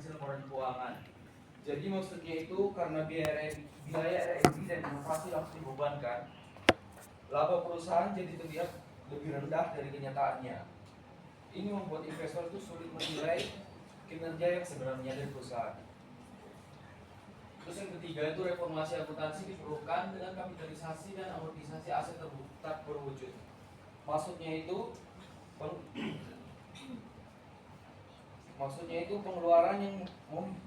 hasil laporan keuangan. Jadi maksudnya itu karena biaya R&D dan inovasi langsung dibebankan, laba perusahaan jadi terlihat lebih rendah dari kenyataannya. Ini membuat investor itu sulit menilai kinerja yang sebenarnya dari perusahaan. Terus yang ketiga itu reformasi akuntansi diperlukan dengan kapitalisasi dan amortisasi aset tak berwujud. Maksudnya itu pengeluaran yang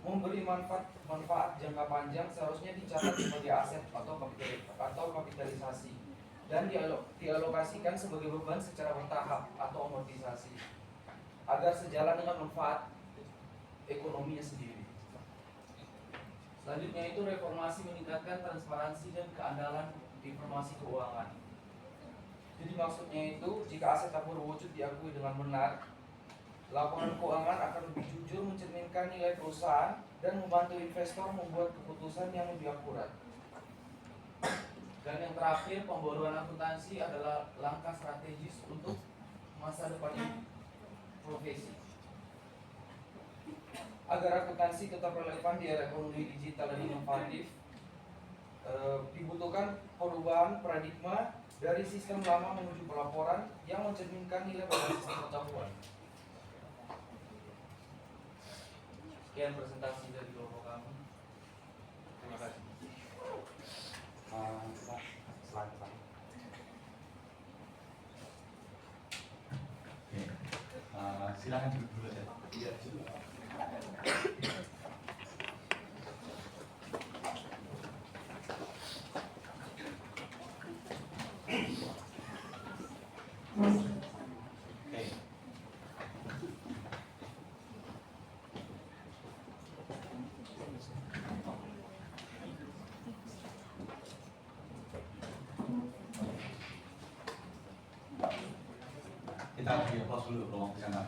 memberi manfaat jangka panjang seharusnya dicatat sebagai aset atau kapitalisasi dan dialokasikan sebagai beban secara bertahap atau amortisasi agar sejalan dengan manfaat ekonominya sendiri. Selanjutnya itu reformasi meningkatkan transparansi dan keandalan informasi keuangan. Jadi maksudnya itu jika aset tak berwujud diakui dengan benar, laporan keuangan akan lebih jujur mencerminkan nilai perusahaan dan membantu investor membuat keputusan yang lebih akurat. Dan yang terakhir, pembaruan akuntansi adalah langkah strategis untuk masa depan profesi. Agar akuntansi tetap relevan di era ekonomi digital dan inovatif, dibutuhkan perubahan paradigma dari sistem lama menuju pelaporan yang mencerminkan nilai berbasis pengetahuan. Sekian presentasi dari kelompok kami. Terima kasih. Silakan duduk dulu ya. Iya. Kita beri aplaus dulu kelompok di sana.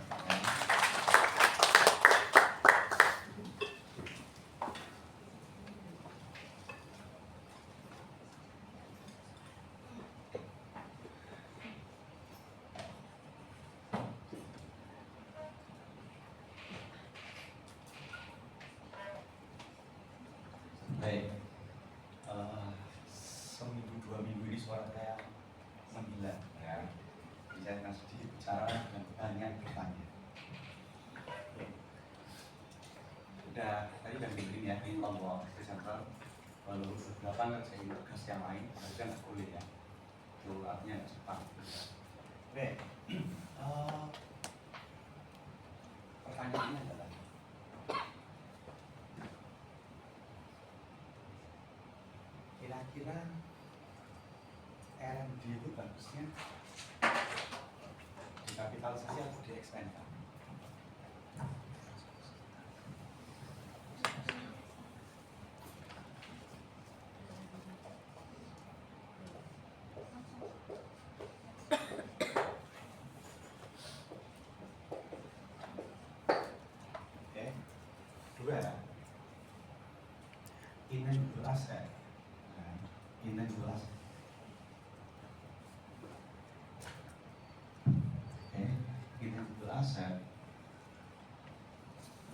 Baik, seminggu 2 minggu ini suara saya menggila ya. Saya akan sedikit bicara dan banyak bertanya. Sudah tadi sudah dibikin ya di kelompok presenter, lalu beberapa ngerjain tugas yang lain, harusnya nggak boleh ya. Itu artinya nggak cepat. Oke, pertanyaannya adalah kira-kira R&D itu bagusnya dikapitalisasi atau di-expand? Oke. Dua, intangible asset. Intangible asset. Intangible asset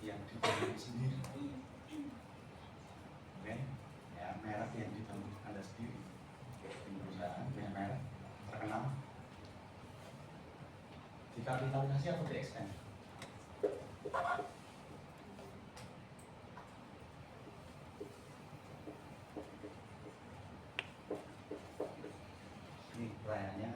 yang dibangun sendiri, oke, ya merek yang dibangun Anda sendiri, di perusahaan punya merek terkenal, dikapitalisasi atau di-expand? Ini pertanyaannya.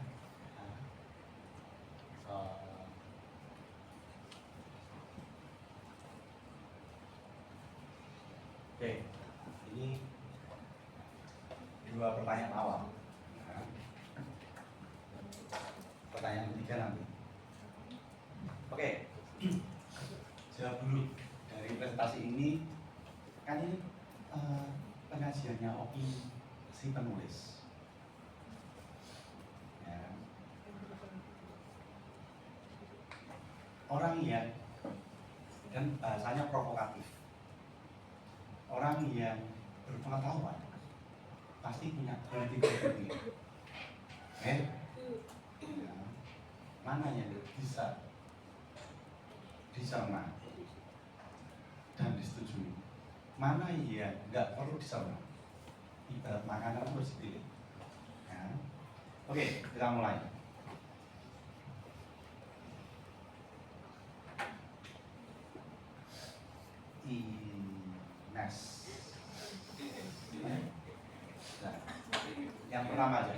Oke, ini dua pertanyaan awal. Pertanyaan ketiga nanti. Oke, jawab dulu dari presentasi ini. Kan ini pengajiannya opini si penulis. Ya. Orang yang dan bahasanya provokatif. Orang yang berpengetahuan pasti punya politik berpikir. Ya. Mana yang bisa dicerna dan disetujui, mana iya nggak perlu disorot. Ibarat makanan harus dipilih. Ya. Oke, kita mulai. Ines. Nah, yang pertama aja.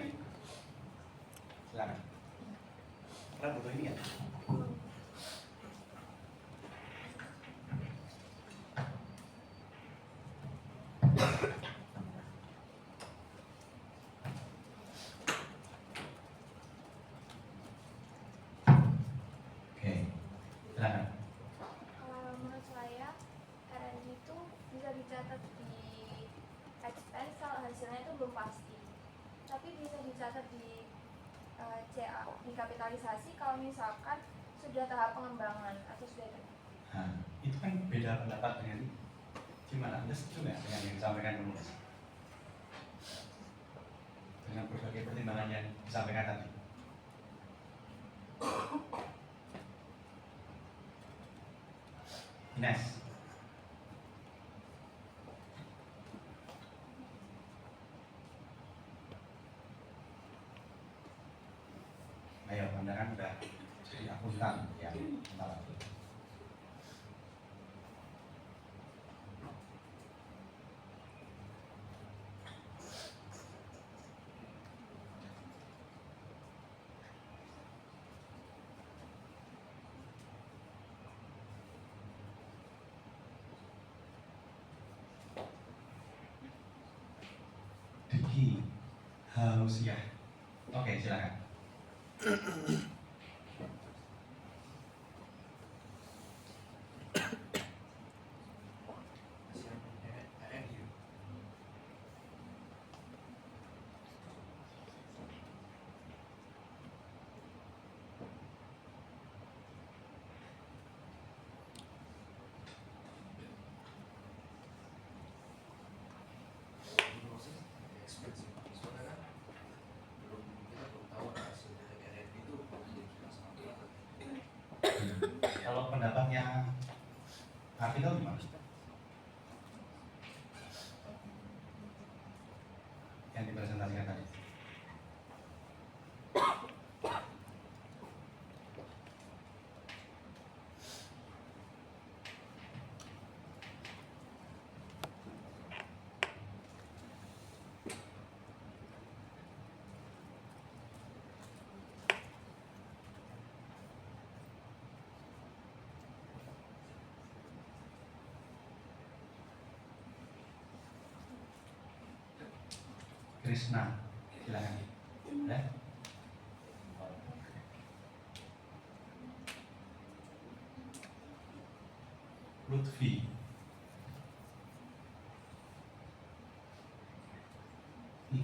Silakan. Kita butuh ini ya. Oke, silakan. Menurut saya RNG itu bisa dicatat di expense kalau hasilnya itu belum pasti, tapi bisa dicatat di CA, di kapitalisasi kalau misalkan sudah tahap pengembangan atau sudah ada. Nah, itu kan beda pendapat dengan gimana? Anda setuju nggak dengan yang disampaikan penulis? Dengan berbagai pertimbangan yang disampaikan tadi. Ines. Ayo, Anda kan udah jadi akuntan ya, bentar lagi. Diki Hausiah. Oke, silakan. Kalau pendapatnya artikel gimana? Yang dipresentasikan tadi. Krishna, silakan. Ya. Lutfi.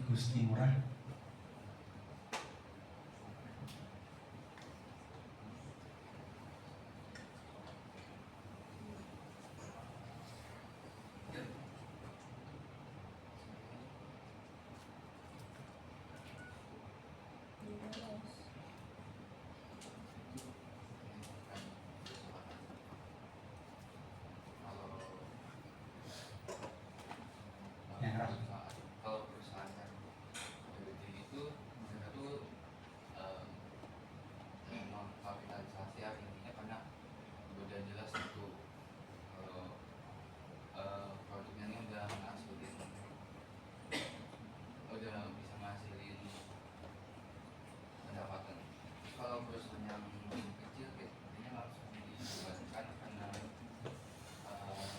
Gusti Murah. Yang keras. Kalau perusahaan BBT itu mereka tuh memang kapitalisasi artinya karena udah jelas itu kalau produknya ini udah ngasilin, udah bisa ngasilin pendapatan. Kalau perusahaan yang kecil kayaknya langsung dibebankan karena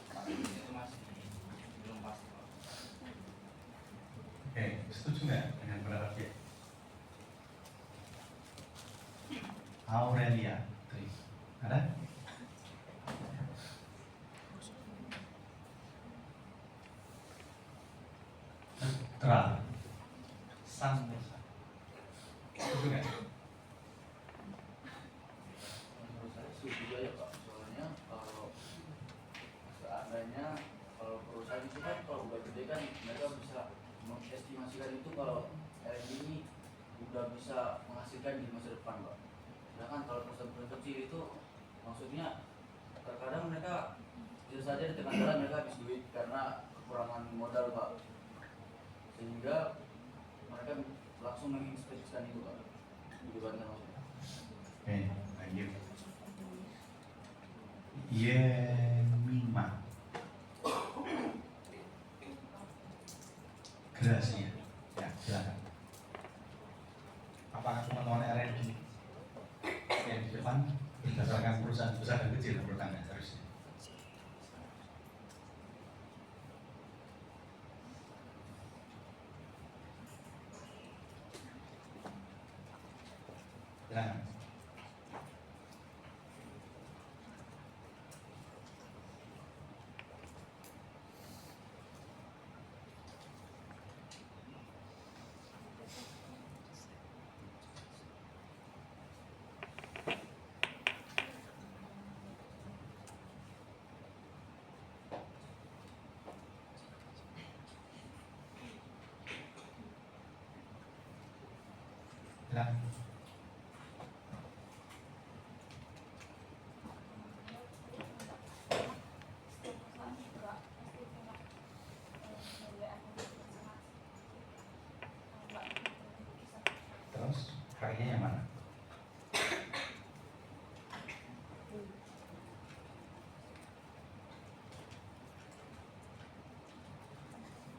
tarifnya itu masih belum pasti. Oke, setuju nggak dengan pendapat dia? Aurelia, ada? Putra, Santosa, setuju nggak? Menurut saya setuju aja Pak, soalnya kalau seandainya kalau perusahaan itu kan kalau udah gede kan mereka bisa mengestimasikan itu kalau RNG ini udah bisa menghasilkan di masa depan Pak. Sedangkan kalau perusahaan kecil itu maksudnya terkadang mereka tidak saja di tengah jalan mereka habis duit karena kekurangan modal Pak, sehingga mereka langsung menginspeksikan itu Pak, dibubarkan maksudnya. Oke, thank you. Yemima. Gerasnya, ya silakan. Apakah teman-teman RND yang di depan berdasarkan perusahaan besar dan kecil menurut Anda harusnya? Silakan. Silakan. Terus pakainya yang mana?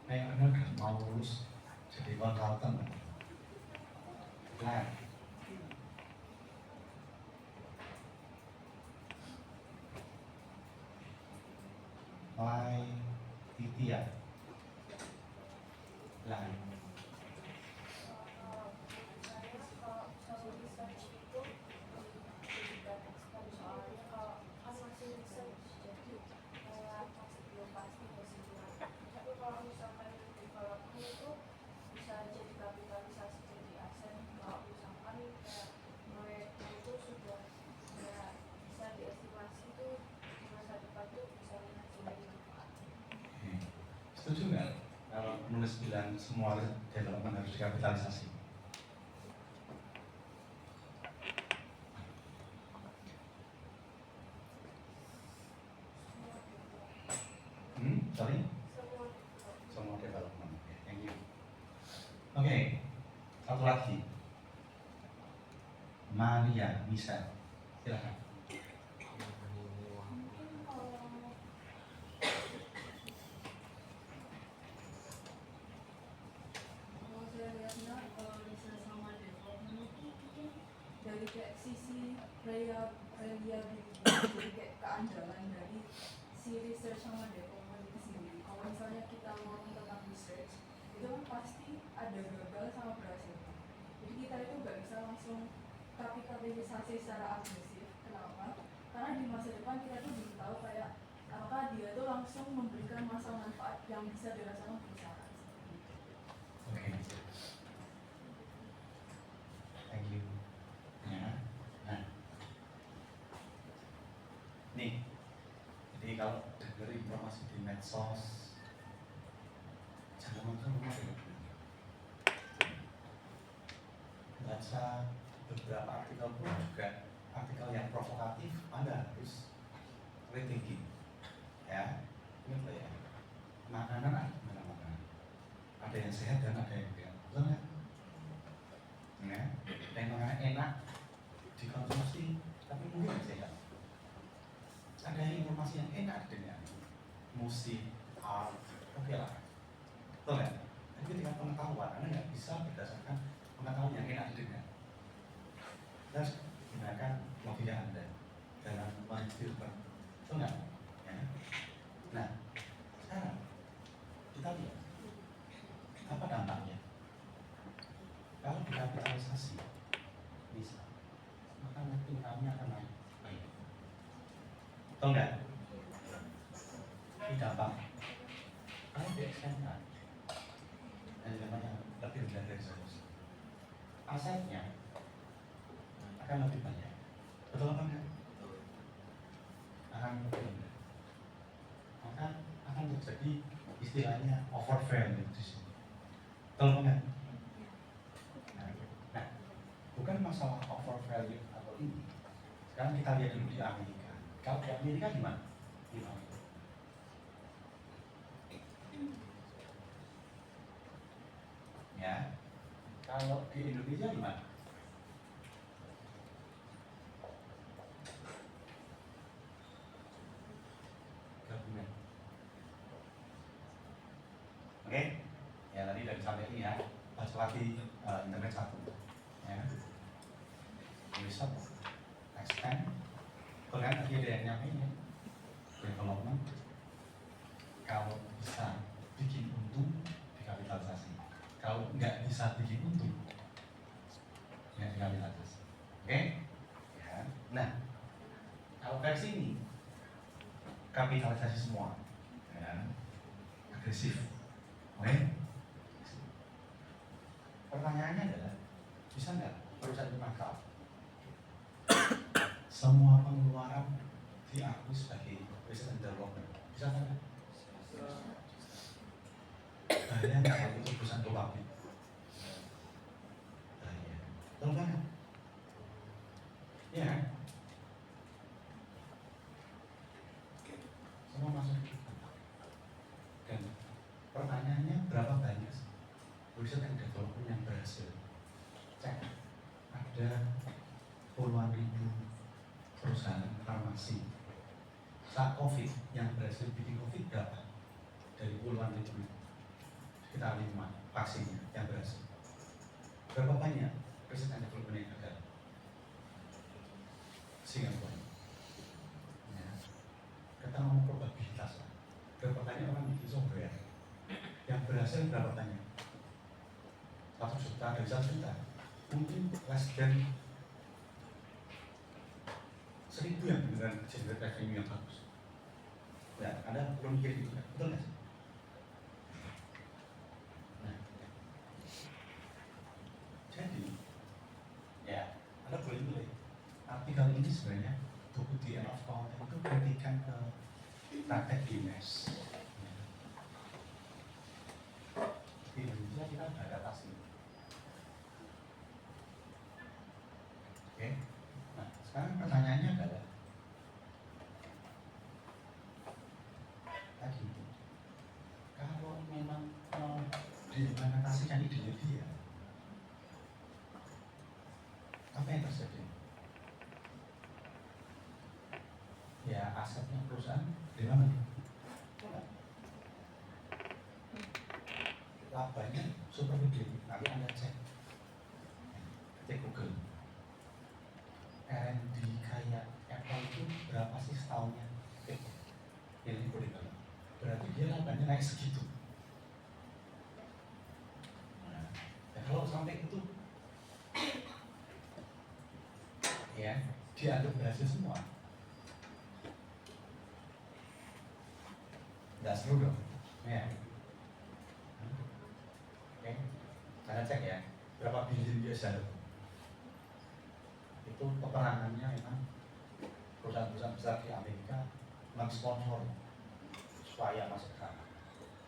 Anda kan mau lulus jadi konsultan. Nah, mulai Titia. Lah, setuju nggak kalau penulis bilang semua development harus dikapitalisasi? Sorry? Semua development. Okay, thank you. Oke, satu lagi. Maria Michelle, silakan. Dari kayak sisi reliability, jadi kayak keandalan dari si research sama development itu sendiri. Kalau misalnya kita ngomong tentang research, itu kan pasti ada gagal sama berhasil. Jadi kita itu nggak bisa langsung kapitalisasi secara agresif. Kenapa? Karena di masa depan kita tuh belum tahu kayak apakah dia tuh langsung memberikan masa manfaat yang bisa dirasakan perusahaan. Oke. Thank you. Ya. Nah. Nih. Jadi kalau dengar informasi di medsos, jangan macam-macam ya. Baca beberapa artikel pun juga artikel yang provokatif, Anda harus rethinking. Ya, ingat lah ya. Makanan ada mana-mana. Ada yang sehat dan ada yang enggak. Betul nggak? Ya, yang makanan enak dikonsumsi, tapi mungkin nggak sehat. Ada informasi yang enak dengan musik, art, oke lah. Betul nggak? Tapi ketika pengetahuan, Anda nggak bisa berdasarkan pengetahuan yang enak dengan. Kita harus gunakan logika Anda dalam menfilter. Betul nggak? Ya. Nah, sekarang kita lihat apa dampaknya. Kalau dikapitalisasi, bisa, maka nanti income-nya akan naik. Betul nggak? Ini dampak. Kalau di-extend-kan, ada dampaknya lebih rendah dari seharusnya. Asetnya akan lebih banyak. Betul apa enggak? Akan lebih rendah. Maka akan terjadi istilahnya over value di sini. Betul apa enggak? Nah, bukan masalah over value atau ini. Sekarang kita lihat dulu di Amerika. Kalau di Amerika gimana? Gimana? di Indonesia gimana? Gabungan. Oke, ya tadi udah disampaikan ya. Baca lagi internet satu, ya. Bisa extend. Kalau tadi ada yang nyampein ya, development. Kalau bisa bikin untung dikapitalisasi. Kalau nggak bisa bikin untung, ya dikapitalisasi. Oke? Ya. Nah, kalau versi ini kapitalisasi semua, ya. Agresif. Oke? Pertanyaannya adalah, bisa nggak perusahaan itu nakal? Semua pengeluaran diakui sebagai research and development. Bisa nggak? Bahaya nggak kalau itu perusahaan go public? Bahaya. Betul banget. Ya kan? Semua masuk. Dan pertanyaannya berapa banyak research and development yang berhasil? Cek. Ada puluhan ribu perusahaan farmasi saat COVID yang berhasil bikin COVID berapa? Dari puluhan ribu, sekitar 5 vaksinnya yang berhasil. Berapa banyak research and development yang gagal? Singapura. Ya. Kita ngomong probabilitas lah. Berapa banyak orang bikin software yang berhasil berapa banyak? 1 juta dari 1 juta mungkin less than 1000 yang beneran generate revenue yang bagus. Ya, Anda belum mikir gitu kan? Betul nggak sih? Nah, jadi, ya, Anda boleh milih. Artikel ini sebenarnya buku di End of Content itu kritikan ke praktek Guinness. Di Indonesia kita nggak adaptasi. Oke, nah sekarang pertanyaannya adalah tadi kalau memang mau diimplementasikan idenya dia, apa yang terjadi? Ya asetnya perusahaan di mana? Labanya super gede, nanti Anda cek Google. R&D kayak Apple itu berapa sih setahunnya? Ini boleh kalau berarti dia labanya naik segitu. Nah, ya kalau sampai itu, ya dianggap berhasil semua. Nggak seru dong, ya. Oke, Anda cek ya berapa billion US dollar. Itu peperangannya memang perusahaan-perusahaan besar di Amerika men-sponsor supaya masuk ke sana.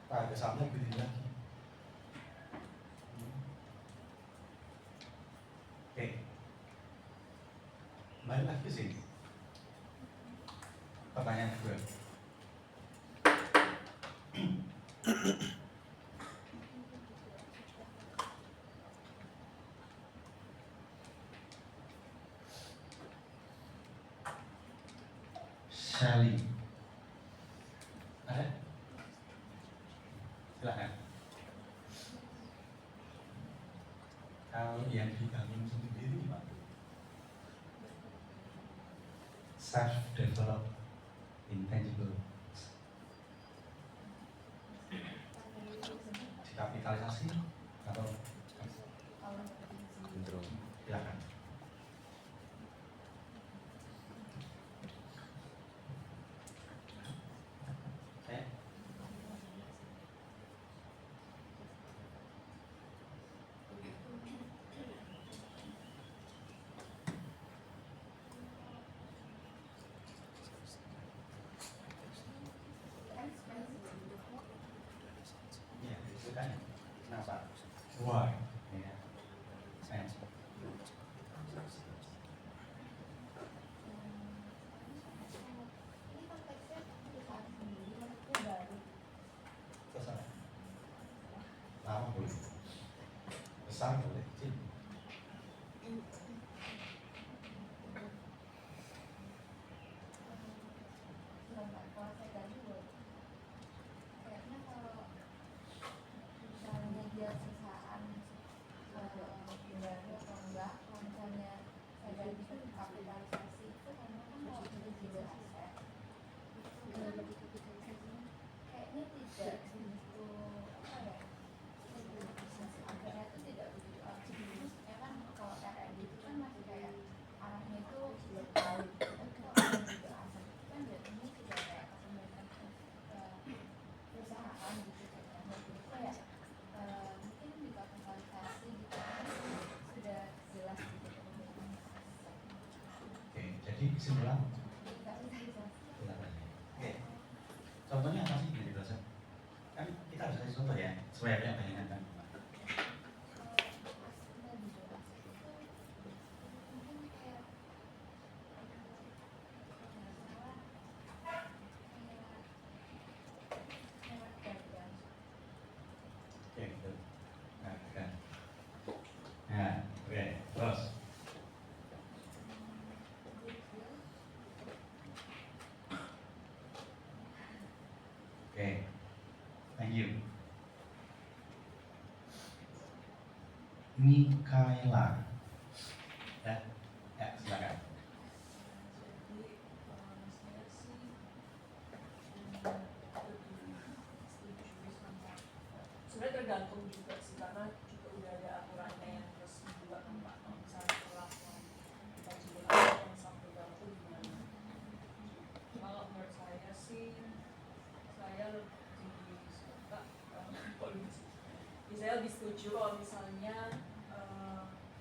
Harga sahamnya lebih tinggi lagi. Oke, balik lagi ke sini. Pertanyaan kedua. Sally, ada? Silahkan. Kalau yang dibangun sendiri gimana? Self-developed, intangible. Dikapitalisasi atau? Silahkan. Kenapa? Why? kan kalau saya ganti boleh. Kayaknya kalau misalnya dia perusahaan baru atau enggak, kalau misalnya saya ganti itu kapitalisasi itu karena kan kalau itu juga aset itu kan kayaknya tidak begitu apa ya, akhirnya itu tidak begitu aktif. Ya kan kalau RRD itu kan masih kayak arahnya itu tahu gitu kan, kalau ada juga aset itu kan jadinya tidak kayak kepemilikan perusahaan gitu kan. Jadi kayak mungkin di kapitalisasi gitu kan sudah jelas gitu kepemilikan aset. Oke, jadi kesimpulan Di kapitalisasi Oke, contohnya apa sih yang dijelaskan? Kan kita harus kasih contoh ya, supaya ada yang bayangan kan. Oke, gitu. Nah, kan. Nah, oke, terus. Oke, thank you. Mikaela. Ya, silakan. Jadi saya sih lebih setuju sama, sebenarnya tergantung juga sih karena juga udah ada aturannya yang resmi juga kan Pak. Kalau misalnya perlakuan kita juga yang sampai itu gimana. Kalau menurut saya sih saya lebih suka kok lebih suka. Ya, saya lebih setuju kalau misalnya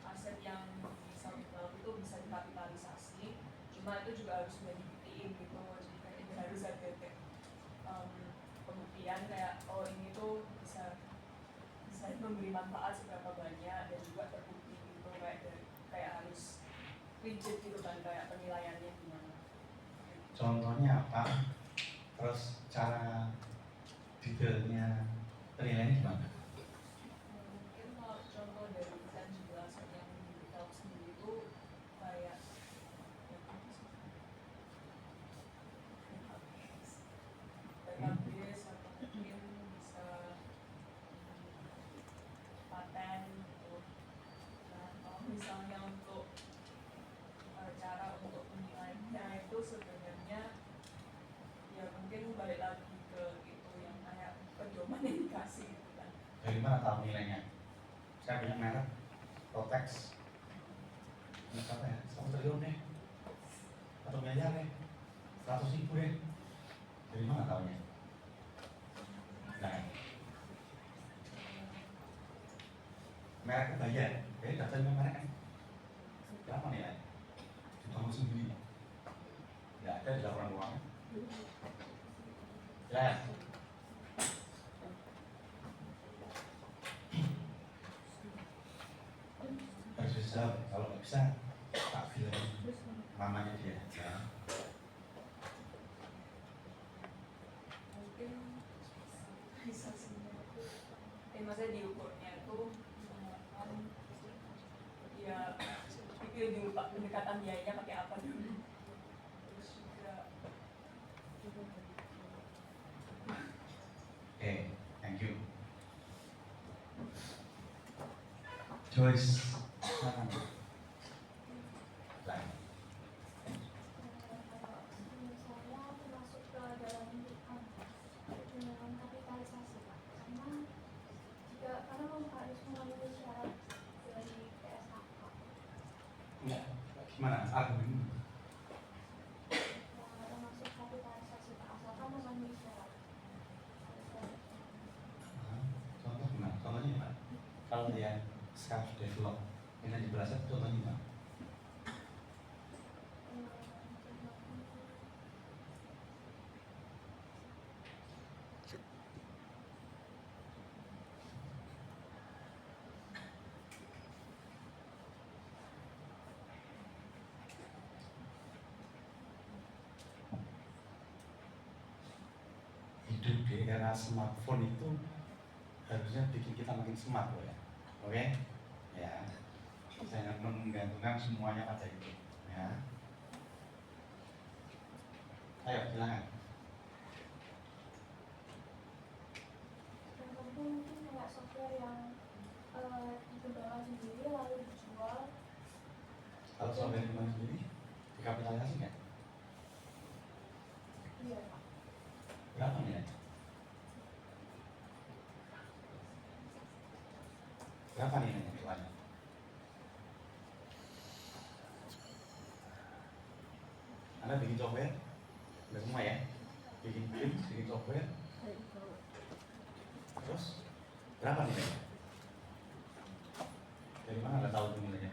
aset yang bisa itu bisa dikapitalisasi, cuma itu juga harus sudah dibuktiin gitu, jadi kayak harus ada kayak pembuktian kayak oh ini tuh bisa memberi manfaat seberapa banyak dan juga terbukti gitu, kayak harus rigid gitu kan, kayak penilaiannya gimana. Contohnya apa? Terus cara detailnya penilaiannya gimana? Mungkin kalau contoh dari desain juga aset yang diberitahu sendiri itu kayak database atau mungkin bisa paten gitu. Nah kalau misalnya untuk cara untuk menilainya itu sebenarnya ya mungkin balik lagi ke itu yang kayak pedoman yang dikasih gitu kan. Dari mana tahu nilainya? Saya punya merek Protex. Ini berapa ya? 1 triliun deh. 1 miliar deh. 100.000 deh. Dari mana tahunya? Nah, merek kebayar. Jadi daftarnya merek kan? Berapa nilai? Dibangun sendiri. Tidak ada di laporan keuangan. Ya. Harus bisa, kalau nggak bisa tak bilang namanya dia ya. Mungkin bisa itu maksudnya diukurnya itu ya pikir dulu Pak, pendekatan biayanya pakai apa dulu, terus juga Oke, thank you. Joyce, silakan. Lain. saya masuk ke dalam dengan kapitalisasi Pak, karena harus memenuhi syarat dari PSHK. Enggak, gimana? Argumen. Yang masuk kapitalisasi Pak, asalkan memenuhi syarat. Contoh gimana? Contohnya gimana? Kalau dia self develop, ini dijelaskan contohnya gimana? Hidup di era smartphone itu harusnya bikin kita makin smart loh ya. Oke? Ya. Jangan menggantungkan semuanya pada itu. Ya. Ayo, silakan. Berapa nilai? Berapa nilainya nilainya? Anda bikin software, udah semua ya? Bikin game, bikin software, terus berapa nilainya? Dari mana Anda tahu itu nilainya?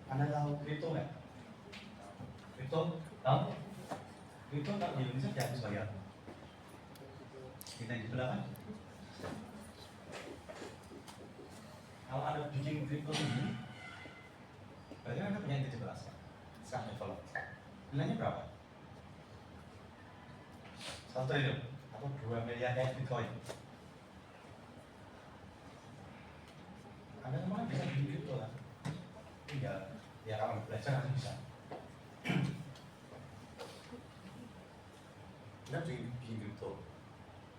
Anda tahu kripto nggak? Kripto, tahu? Kripto kalau di Indonesia dia habis bayar. Kita di sebelah kan? Kalau Anda bikin kripto ini, berarti Anda punya integritas. Sekarang develop. Nilainya berapa? 1 triliun atau 2 miliar Bitcoin. Anda semua bisa bikin kripto kan? Tinggal ya kalau belajar nanti bisa. Anda bikin kripto.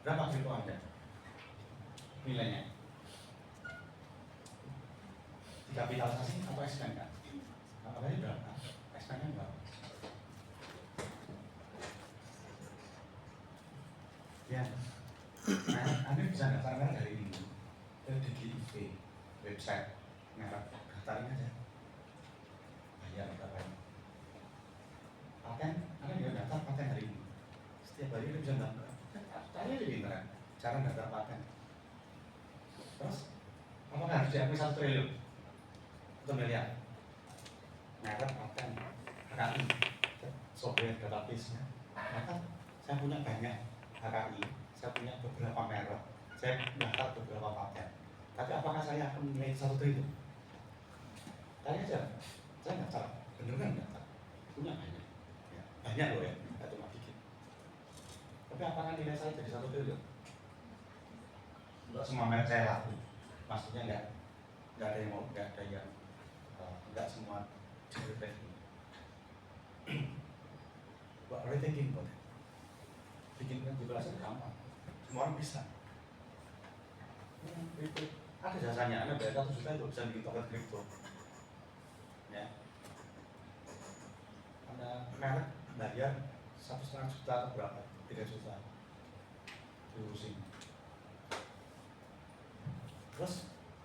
Berapa kripto Anda? Nilainya? Dikapitalisasi atau expand kan? Apalagi berapa? Expandnya berapa? Ya, nah, Anda bisa daftarkan dari ini ke DGIV website merek, daftarin aja. Bayar berapa ini? Paten, Anda bisa daftar paten hari ini. Setiap hari Anda bisa daftar. Tanya aja di internet cara daftar paten. Terus, apakah harus diakui 1 triliun? Atau miliar? Merek, paten, HKI, software database-nya. Maka saya punya banyak HKI, saya punya beberapa merek, saya daftar beberapa paten. Tapi apakah saya akan menilai 1 triliun? Tanya aja, saya daftar, bener kan daftar? Punya banyak, ya, banyak loh ya, nggak cuma dikit. Tapi apakah nilai saya jadi 1 triliun? Untuk semua merek saya laku, maksudnya nggak ada yang mau, nggak ada yang nggak semua jadi But rethinking about it. Bikin integrasi itu gampang, semua orang bisa. Itu ada jasanya, Anda bayar 1 juta itu bisa bikin token kripto. Ya, Anda merek bayar 1,5 juta atau berapa? 3 juta diurusin. Terus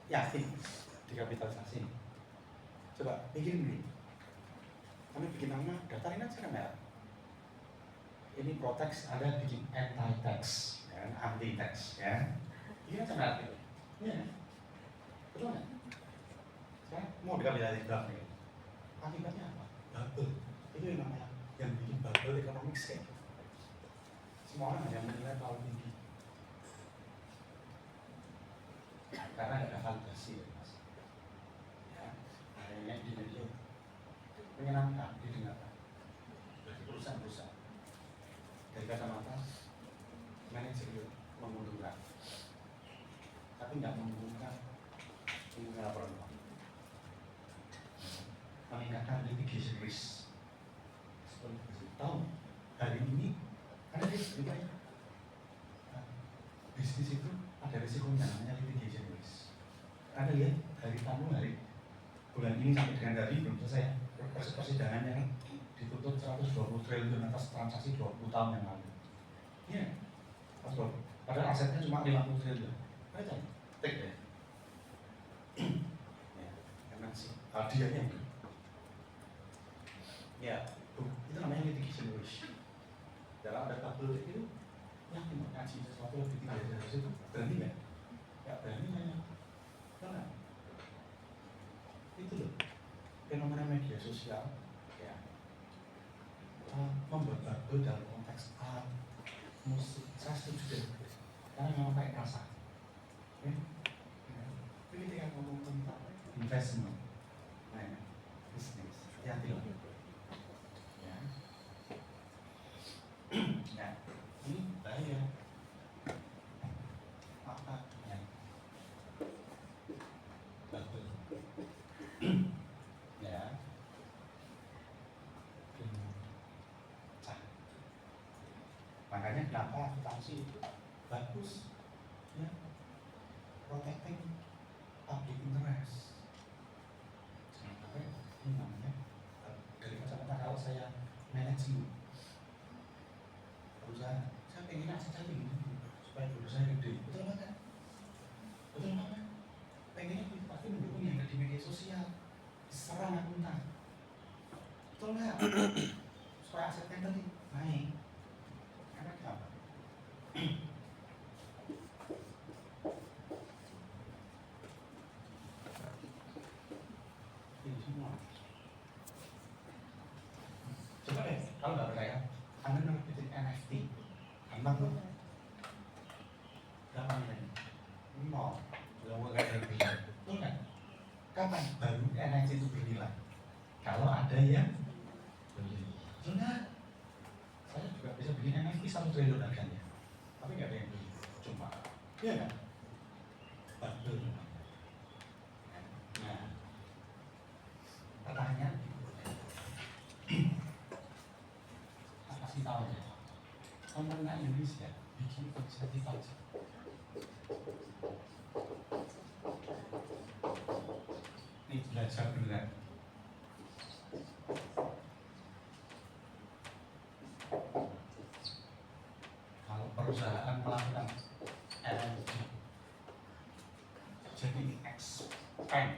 yakin dikapitalisasi. Coba bikin ini. Anda bikin nama, daftarin aja kan merek. Ini Protex, Anda bikin anti-tax, ya, anti-tax, ya. Ini aja merek itu. Iya, betul nggak? Sekarang mau dikapitalisasi berapa nih? Akibatnya apa? Bubble. Itu yang namanya yang bikin bubble economic scale. Semua orang hanya menilai terlalu tinggi. Karena nggak ada validasi ya, Mas. Ya, akhirnya di menyenangkan didengarkan bagi perusahaan-perusahaan dari kacamata manajer menguntungkan, tapi nggak menguntungkan laporan uang, meningkatkan litigation risk. Tahu hari ini ada risiko ya, bisnis itu ada risikonya namanya litigation risk. Anda lihat dari tamu hari bulan ini sampai dengan hari belum selesai persidangannya kan dituntut 120 triliun atas transaksi 20 tahun yang lalu. Iya, Mas Bro. Padahal asetnya cuma 50 triliun. Aja, take deh. Ya, karena sih hadiahnya. Ya, itu namanya litigation risk. Dalam ada tabel itu, yakin mau ngaji sesuatu lebih tinggi dari situ, berani nggak? Nggak berani nggak? Karena itu loh. Fenomena media sosial ya, membuat bubble dalam konteks art, musik, saya setuju deh, karena memang kayak rasa ya. Tapi ketika ngomong tentang investment, bisnis, hati-hati lah ya. Ya, ini bahaya apa ya, bubble ya, makanya kenapa akuntansi itu bagus ya, protecting public interest. Sampai gaji perusahaan. Saya pengen aset saya gini supaya perusahaan gede. Betul banget. Betul banget. Pengennya gitu, pasti mendukung yang ada di media sosial. Diserang akuntan. Betul nggak? Supaya asetnya tadi naik. Karena kenapa? Ini semua. Coba deh, kalau nggak percaya, Anda nerbitin NFT, gampang tuh. Berapa nilainya? 0. Udah mau nggak terbit, betul nggak? Kapan baru NFT itu bernilai? Kalau ada yang beli, betul nggak? Saya juga bisa bikin NFT 1 triliun harganya, tapi nggak ada yang beli, cuma, iya nggak? Betul. Nah, pertanyaan, kasih tahu ya, pemerintah Indonesia bikin inisiatif aja. Ini belajar beneran. Kalau perusahaan melakukan LNG, jadi expand,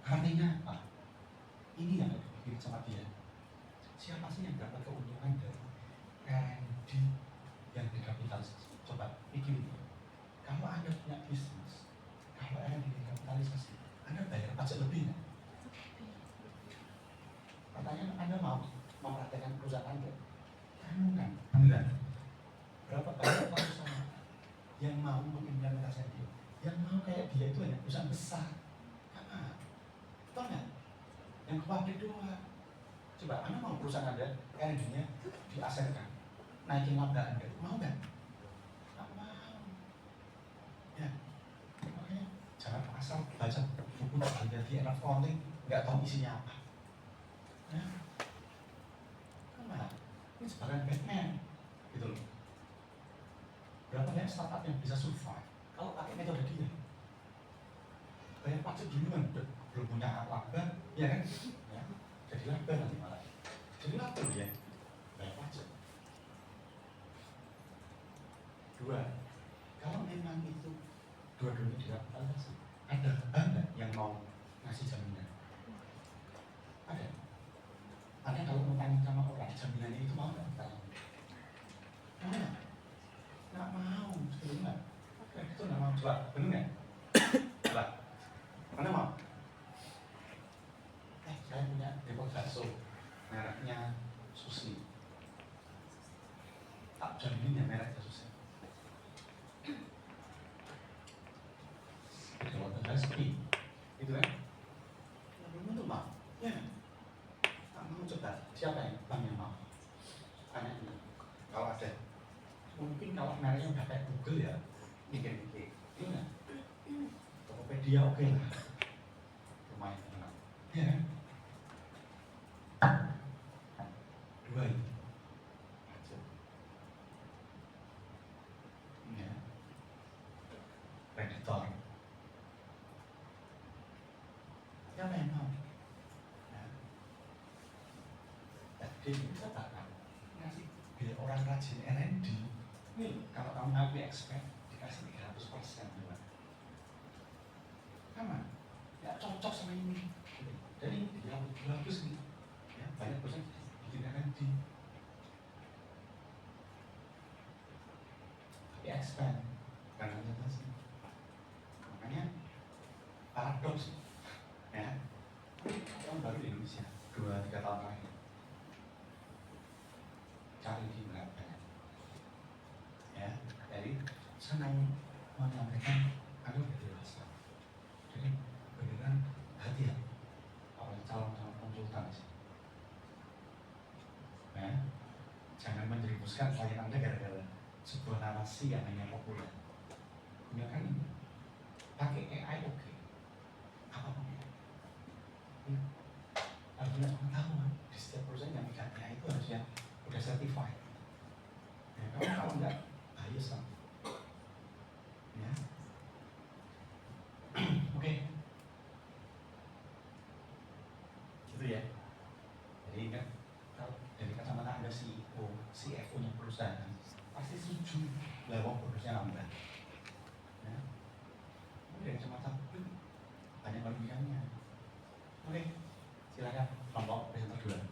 artinya apa? Ini yang dipikir sama dia. Siapa sih yang dapat keuntungan dari R&D yang dikapitalisasi? Coba pikirin. Kalau Anda punya bisnis, kalau R&D dikapitalisasi, Anda bayar pajak lebih nggak? Pertanyaan, Anda mau mempraktekkan perusahaan Anda? Kan? Enggak. Berapa banyak perusahaan yang mau mengimplementasikan dia? Yang mau kayak dia itu hanya perusahaan besar. Tahu nggak? Yang ke pabrik doang. Coba, Anda mau perusahaan Anda, R&D-nya diasetkan, naikin laba Anda, mau nggak? Nggak mau. Ya, makanya jangan asal baca buku tentang di accounting, nggak tahu isinya apa. Ya, kenapa? Ini sebagai Batman, gitu loh. Berapa banyak startup yang bisa survive kalau pakai metode dia? Bayar pajak duluan, belum punya laba, ya kan? Ya, jadi laba nanti malah. Jadi laba dia, bayar pajak. 2, kalau memang itu dua-duanya dirapitalisasi, ada banyak yang mau ngasih jaminan. Ada. Anda kalau mau tanya sama orang, jaminannya itu mau nggak? Tanya. Nah, nggak mau, betul nggak? Itu nggak mau, coba, benar nggak? Coba, mana mau? Saya punya depot bakso, mereknya Susi. Tak jaminin ya mereknya Susi. Depot bakso, itu kan? Belum tentu mau, ya. Tak mau coba, siapa yang bang yang mau? Tanya ini, kalau ada. Mungkin kalau mereknya udah kayak Google ya, mikir-mikir, iya nggak? Tokopedia oke lah, lumayan enak, ya kan? 2 itu, pajak, ya, kreditor, siapa yang mau? Ya. Jadi kita bakal ngasih biar orang rajin R&D. Nih, kalau kamu ngaku expert, dikasih 300% gimana? Sama, ya cocok sama ini. Jadi yang bagus nih, ya banyak perusahaan bikin R&D. Tapi expand, karena sih. Makanya paradoks, ya. Orang baru di Indonesia 2-3 tahun terakhir cari di berapa ya, jadi senang menyampaikan ada udah dewasa, jadi beneran hati-hati oleh calon-calon konsultan sih, ya jangan menjerumuskan klien Anda gara-gara sebuah narasi yang hanya populer. Gunakan ini, pakai AI oke, apapun ya. Harus punya pengetahuan di setiap perusahaan yang pakai AI itu harusnya udah certified. Ya, kalau enggak bias kan. Ya. Oke. Gitu ya. Jadi ingat kalau dari kacamata Anda CEO, CFO-nya perusahaan, pasti setuju bahwa produksinya lambat. Ya. Tapi dari kacamata publik banyak kelebihannya. Oke, silakan kelompok presenter dulu.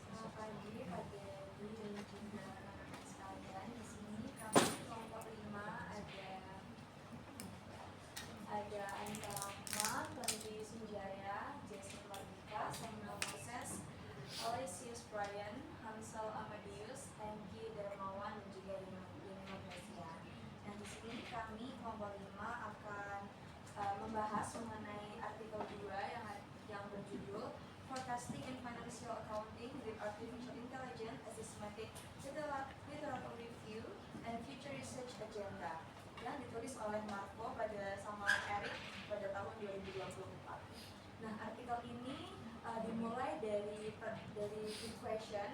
Selamat pagi Pak Dewi dan juga rekan-rekan sekalian. Di sini kami kelompok 5 ada Anita Rahma, Tony Sunjaya, Jason Mardika, Samuel Moses, Alessius Brian, Hamsal Amadius, Hengki Darmawan dan juga Dina Gracia. Nah di sini kami kelompok 5 akan membahas mengenai artikel 2 yang berjudul Forecasting and Financial Accounting with Artificial Intelligence as Systematic Literature Review and Future Research Agenda yang ditulis oleh Marco sama Eric pada tahun 2024. Nah, artikel ini dimulai dari big question,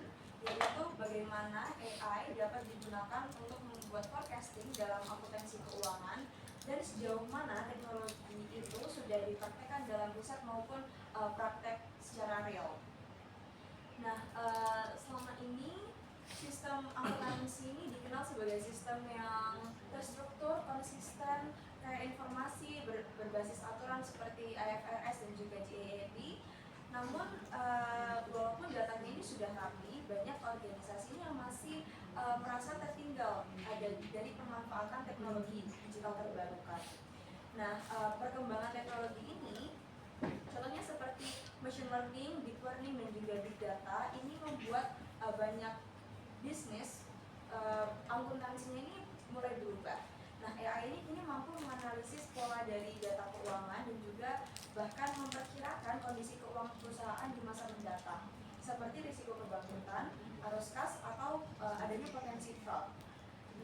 yaitu bagaimana AI dapat digunakan untuk membuat forecasting dalam akuntansi keuangan dan sejauh mana teknologi itu sudah dipraktekkan dalam riset maupun praktek secara real. Nah, selama ini sistem akuntansi ini dikenal sebagai sistem yang terstruktur, konsisten, kaya informasi, berbasis aturan seperti IFRS dan juga GAAP. Namun, walaupun datanya ini sudah rapi, banyak organisasi yang masih merasa tertinggal dari pemanfaatan teknologi digital terbarukan. Nah, perkembangan teknologi ini, contohnya seperti machine learning, deep learning, dan juga big data, ini membuat banyak bisnis akuntansinya ini mulai berubah. Nah, AI ini mampu menganalisis pola dari data keuangan dan juga bahkan memperkirakan kondisi keuangan perusahaan di masa mendatang, seperti risiko kebangkrutan, arus kas, atau adanya potensi fraud.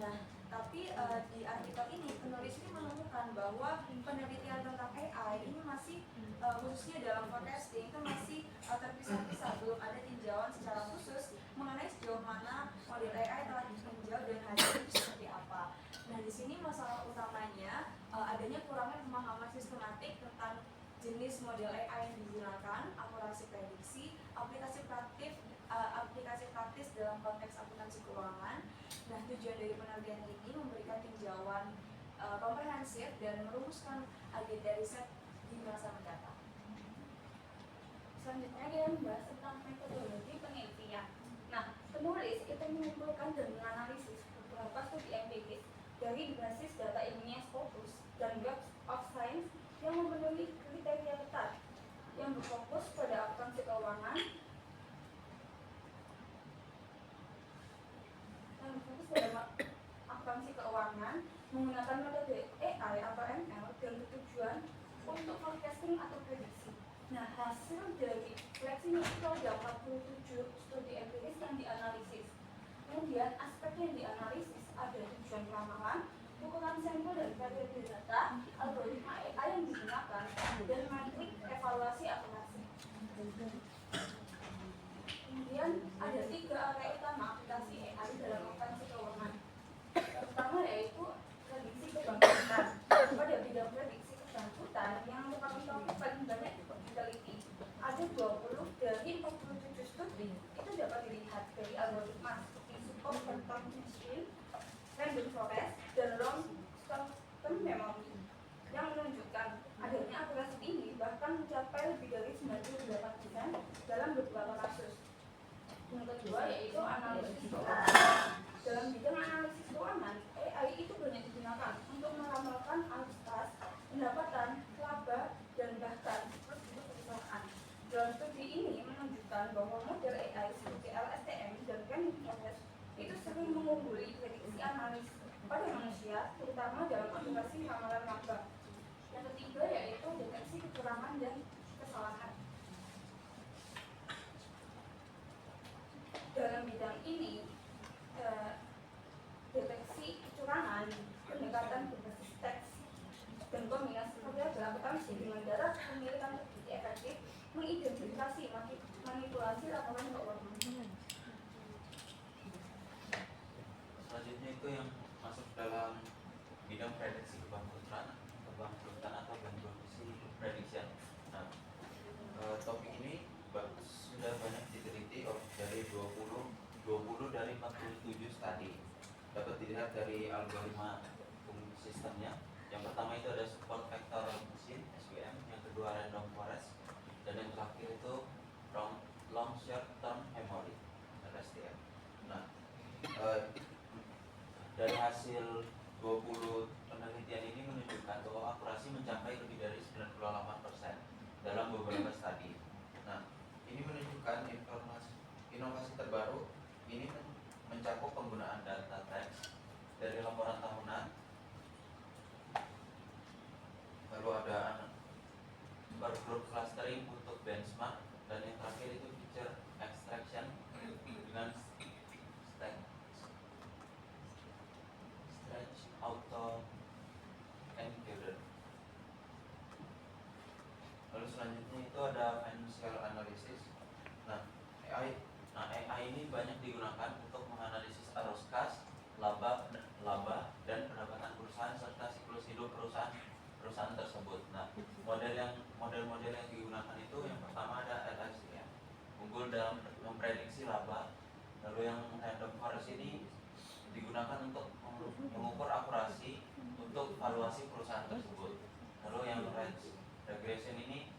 Nah, tapi di artikel ini penulis ini menemukan bahwa penelitian tentang AI ini masih khususnya dalam forecasting itu masih terpisah-pisah, belum ada tinjauan secara khusus mengenai sejauh mana model AI telah ditinjau dan hasilnya seperti apa. Nah, di sini masalah utamanya adanya kurangnya pemahaman sistematik tentang jenis model AI yang digunakan, akurasi prediksi, aplikasi praktis dalam konteks akuntansi keuangan. Nah, tujuan dari penelitian ini memberikan tinjauan komprehensif dan merumuskan agenda riset di masa mendatang. Selanjutnya dia membahas tentang metodologi penelitian. Nah, penulis itu mengumpulkan dan menganalisis beberapa studi empiris dari basis data ilmiah Scopus dan Web of Science yang memenuhi kriteria ketat yang berfokus pada akuntansi keuangan menggunakan metode AI atau ML dan bertujuan untuk forecasting atau prediksi. Nah, hasil dari seleksi itu ada 47 studi empiris yang dianalisis. Kemudian aspek yang dianalisis ada tujuan ramalan, ukuran sampel dan variabel data, algoritma AI yang digunakan, dan metrik evaluasi akuntansi. Kemudian ada 3 area utama aplikasi AI dalam akuntansi keuangan. Yang pertama yaitu prediksi kebangkrutan. Pada bidang prediksi kebangkrutan yang merupakan topik paling banyak diteliti, ada 20 dari 47 studi. Itu dapat dilihat dari algoritma seperti support vector machine, random forest, dan long term memory yang menunjukkan adanya akurasi tinggi bahkan mencapai lebih dari 98% dalam beberapa kasus. Yang kedua yaitu analisis keuangan. Dalam bidang analisis keuangan, AI itu banyak digunakan untuk meramalkan arus kas, pendapatan, laba, dan bahkan prosedur perusahaan. Dalam studi ini menunjukkan bahwa model AI seperti LSTM dan Canvas itu sering mengungguli prediksi analis pada manusia, terutama dalam aplikasi ramalan laba. Yang ketiga yaitu deteksi kecurangan dan kesalahan. Dalam bidang ini, deteksi kecurangan, pendekatan berbasis teks, dan kombinasi variabel akuntansi dengan data pemilikan terbukti efektif mengidentifikasi manipulasi laporan keuangan. Selanjutnya itu yang masuk dalam bidang prediksi kebangkrutan atau bankruptcy prediction. Nah, topik ini sudah banyak diteliti dari 20 dari 47 studi. Dapat dilihat dari algoritma sistemnya. Yang pertama itu ada support vector machine (SVM), yang kedua random forest, dan yang terakhir itu long short term memory (RSTM). Nah, dari hasil 20 penelitian ini menunjukkan bahwa akurasi mencapai lebih dari 98% dalam beberapa studi. Nah, ini menunjukkan inovasi terbaru ini mencakup penggunaan data teks dari laporan tahunan, lalu ada per group clustering untuk benchmark, dan yang terakhir itu feature extraction dengan stretch auto encoder. Lalu selanjutnya itu ada financial analysis. Nah, AI ini banyak digunakan untuk menganalisis arus kas, laba dan pendapatan perusahaan serta siklus hidup perusahaan tersebut. Nah, model-model yang digunakan itu yang pertama ada LSTM, unggul dalam memprediksi laba. Lalu yang random forest ini digunakan untuk mengukur akurasi untuk valuasi perusahaan tersebut. Lalu yang regression ini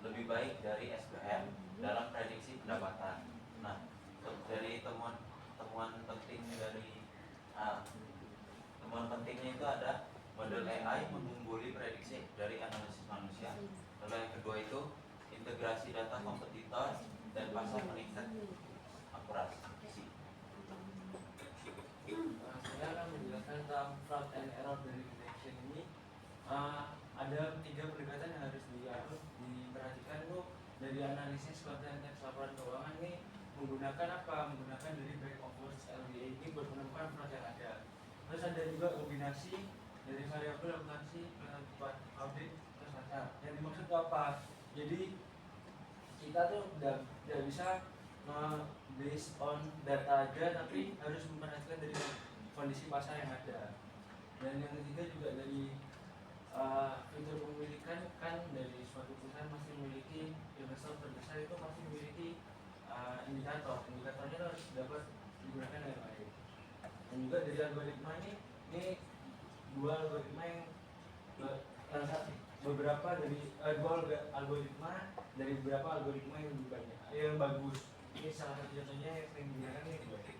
lebih baik dari SVM dalam prediksi pendapatan. Nah, dari temuan pentingnya itu ada model AI mengungguli prediksi dari analisis manusia. Lalu yang kedua itu integrasi data kompetitor dan pasar meningkat akurasi. Saya akan menjelaskan tentang fraud and error dari detection ini. Ada 3 pendekatan yang harus diperhatikan tuh dari analisis konten teks laporan keuangan ini menggunakan dari back office LBA ini buat menemukan fraud yang ada. Terus ada juga kombinasi dari variabel akuntansi dengan audit tersangka. Yang dimaksud itu apa? Jadi kita tuh tidak bisa based on data aja, tapi harus memperhatikan dari kondisi pasar yang ada. Dan yang ketiga juga dari fitur pemilikan, kan dari suatu perusahaan masih memiliki investor terbesar itu pasti memiliki indikatornya harus dapat digunakan dengan baik. Dan juga dari algoritma ini 2 algoritma yang beberapa dari 2 algoritma dari beberapa algoritma yang lebih banyak yang bagus. Ini salah satu contohnya yang sering digunakan ini baik.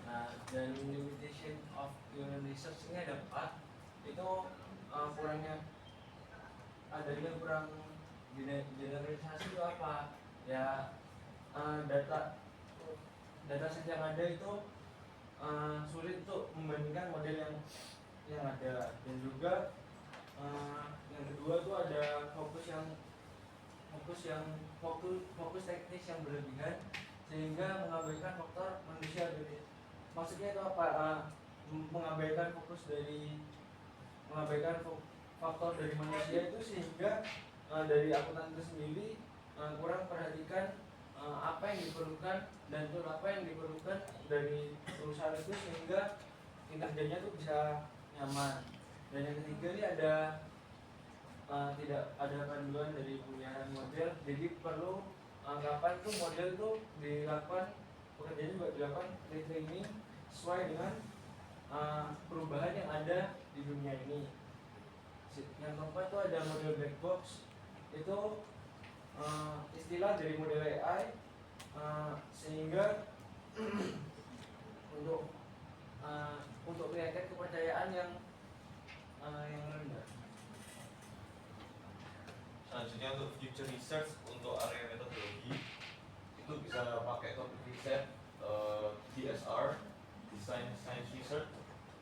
Nah, dan limitation of human research ini ada 4. Itu kurangnya adanya kurang generalisasi itu apa? Ya, data set yang ada itu sulit untuk membandingkan model yang ada. Dan juga yang kedua itu ada fokus teknis yang berlebihan sehingga mengabaikan faktor manusia. Maksudnya itu apa? Mengabaikan faktor dari manusia itu sehingga dari akuntan itu sendiri kurang perhatikan apa yang diperlukan dan tool apa yang diperlukan dari perusahaan itu sehingga kinerjanya itu bisa nyaman. Dan yang ketiga ini ada tidak ada panduan dari pemeliharaan model, jadi perlu kapan tuh model itu dilakukan pekerjaan juga dilakukan retraining sesuai dengan perubahan yang ada di dunia ini. Yang keempat itu ada model black box, itu istilah dari model AI sehingga untuk meningkatkan kepercayaan yang rendah. Selanjutnya untuk future research untuk area metodologi itu bisa pakai topik riset DSR, Design Science Research,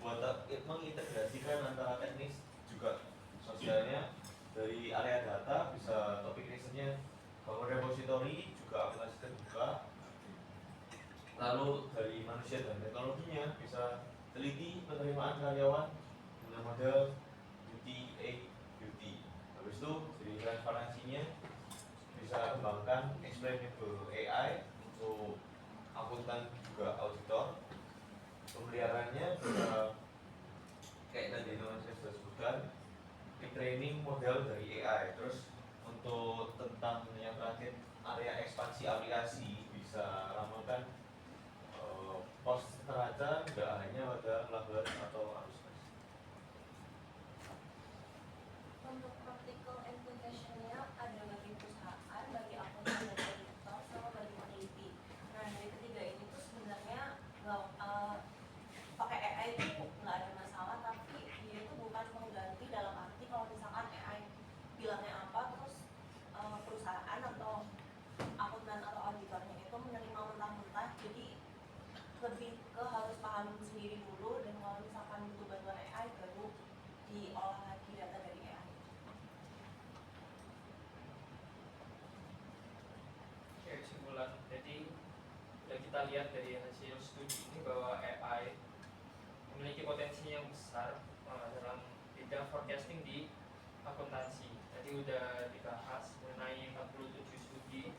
buat mengintegrasikan antara teknis juga sosialnya. Dari area data bisa topik risetnya bangun repository juga aplikasi terbuka. Lalu dari manusia dan teknologinya bisa teliti penerimaan karyawan dengan model beauty. Habis itu dari transparansinya bisa kembangkan explainable AI untuk akuntan juga auditor. Pemeliharaannya bisa kayak tadi teman saya sudah sebutkan, retraining model dari AI. Terus untuk tentang yang terakhir area ekspansi aplikasi bisa ramalkan pos neraca nggak hanya pada pelabuhan atau arus kas. Untuk practical implication-nya ada bagi perusahaan, bagi akuntan dan auditor, sama bagi peneliti. Nah dari ketiga ini tuh sebenarnya pakai AI itu nggak ada masalah, tapi dia itu bukan mengganti dalam arti kalau misalkan AI bilangnya apa terus perusahaan atau akuntan atau auditornya itu menerima mentah-mentah. Jadi lebih ke harus paham sendiri dulu, dan kalau misalkan butuh bantuan AI baru diolah lagi data dari AI. Oke, kesimpulan. Jadi sudah kita lihat dari hasil studi ini bahwa AI memiliki potensi yang besar dalam bidang forecasting di akuntansi. Tadi udah dibahas mengenai 47 studi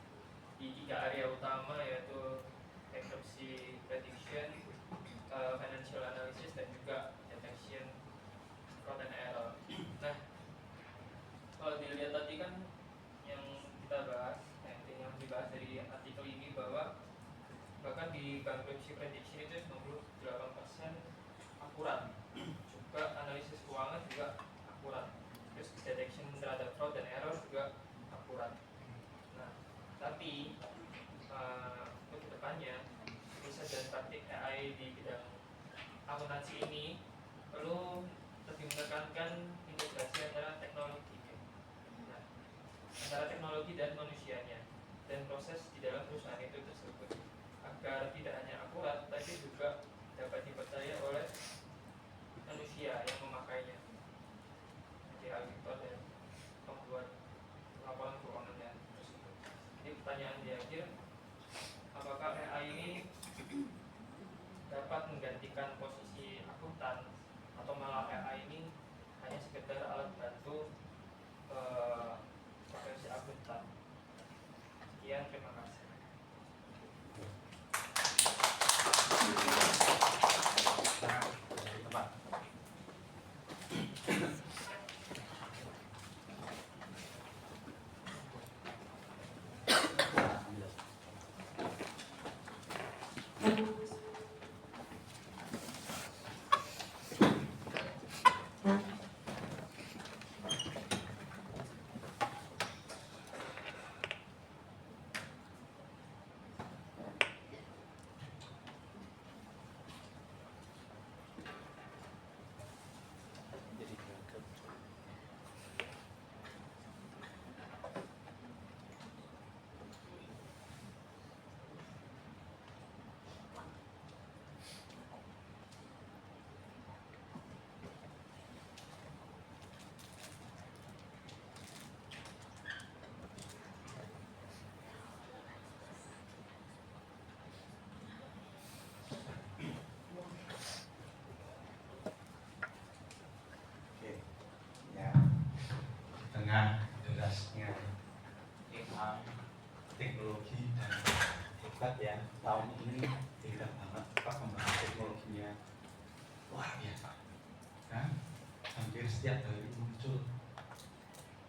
di 3 area utama, yaitu bankruptcy prediction, financial analysis, dan juga detection fraud and error. Nah, kalau dilihat tadi kan yang kita bahas, yang dibahas dari artikel ini bahwa bahkan di bankruptcy prediction itu 98% akurat, juga analisis keuangan juga akurat, terus detection terhadap fraud dan error juga akurat. Nah, tapi untuk kedepannya riset dan praktik AI di bidang akuntansi ini perlu lebih menekankan integrasi antara teknologi, antara teknologi dan manusianya, dan proses di dalam perusahaan itu tersebut, agar tidak hanya akurat tapi juga dapat dipercaya oleh manusia yang memakainya, seperti auditor dan pembuat laporan keuangannya tersebut. Jadi pertanyaan di akhir, apakah AI ini dapat menggantikan posisi akuntan, atau malah AI ini hanya sekedar alat bantu profesi akuntan? Sekian, terima kasih. Dari tempat. Oke, ya, tengah derasnya AI, teknologi dan hebat ya, tahun ini hebat banget perkembangan teknologinya, luar biasa. Kan hampir setiap hari muncul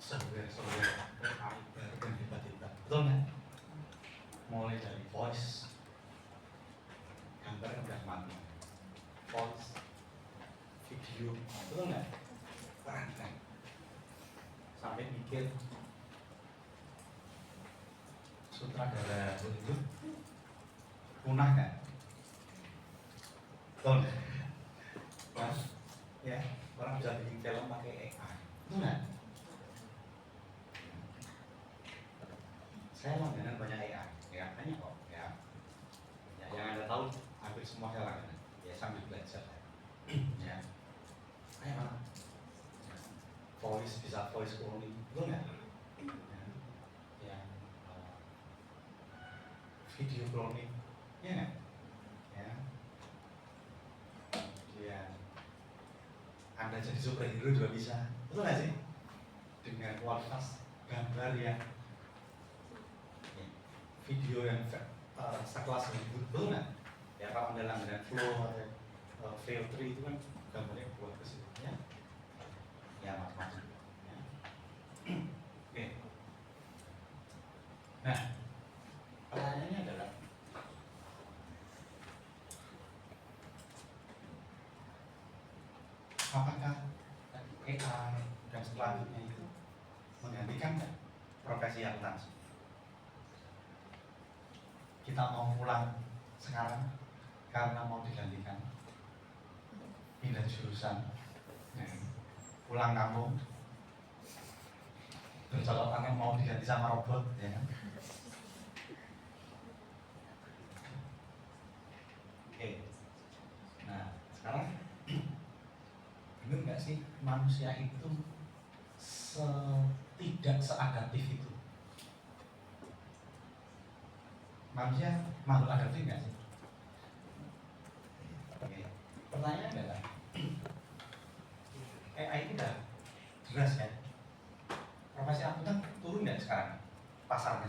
software AI baru dan hebat-hebat, betul nggak? Mulai dari voice, gambar udah mati, voice, video, betul nggak? Keren. Sampai mikir sutradara itu punah kan? Betul. Mas, ya orang bisa bikin film pakai AI, itu nggak? Saya langganan banyak AI, ya banyak kok, ya. Ya yang anda tahu hampir semua saya langganan, ya sambil belajar, ya. Kayak mana? Voice bisa voice cloning, betul nggak? Ya, video cloning, ya nggak? Ya. Kemudian Anda jadi superhero juga bisa, betul nggak sih? Dengan kualitas gambar yang video yang sekelas Hollywood, betul nggak? Ya kalau Anda langganan Flow atau Filter itu kan gambarnya buat ke situ, ya. Ya macam-macam. Ya. Oke. Nah, pertanyaannya adalah apakah AI dan selanjutnya itu menggantikan profesi akuntansi? Kita mau pulang sekarang karena mau digantikan, pindah jurusan, pulang kampung, bercocok tanam mau diganti sama robot, ya kan? Oke. Nah, sekarang benar nggak sih manusia itu tidak seadaptif itu? Manusia makhluk adaptif nggak sih? Oke. Pertanyaannya adalah AI ini udah jelas kan? Profesi akuntan turun nggak sekarang pasarnya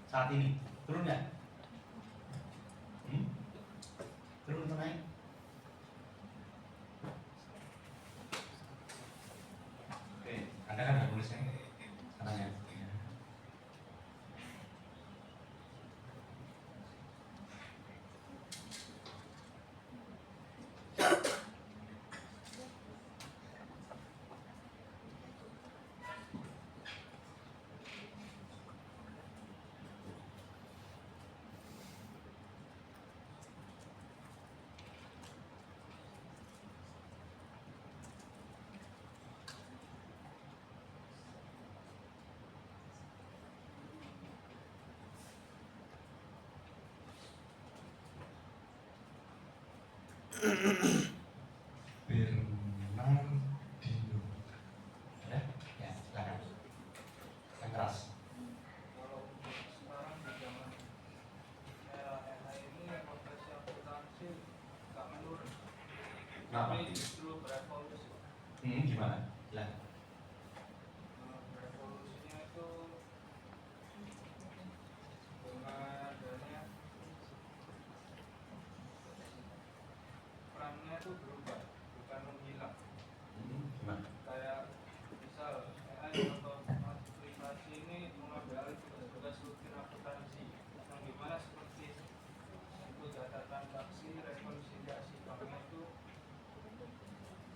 saat ini turun nggak? Turun atau naik? Oke, Anda kan udah tulis kan? Katanya. Bernardino, ya, ya, silakan. Yang keras. Kalau untuk sekarang di zaman era AI ini profesi akuntansi nggak menurun, Kenapa? tapi justru berevolusi. Gimana? Silakan. Revolusinya itu dengan adanya perannya itu berubah, bukan menghilang. Gimana? Kayak misal AI atau aplikasi ini mengambil alih tugas-tugas rutin akuntansi, yang dimana seperti itu data transaksi, rekonsiliasi banknya itu,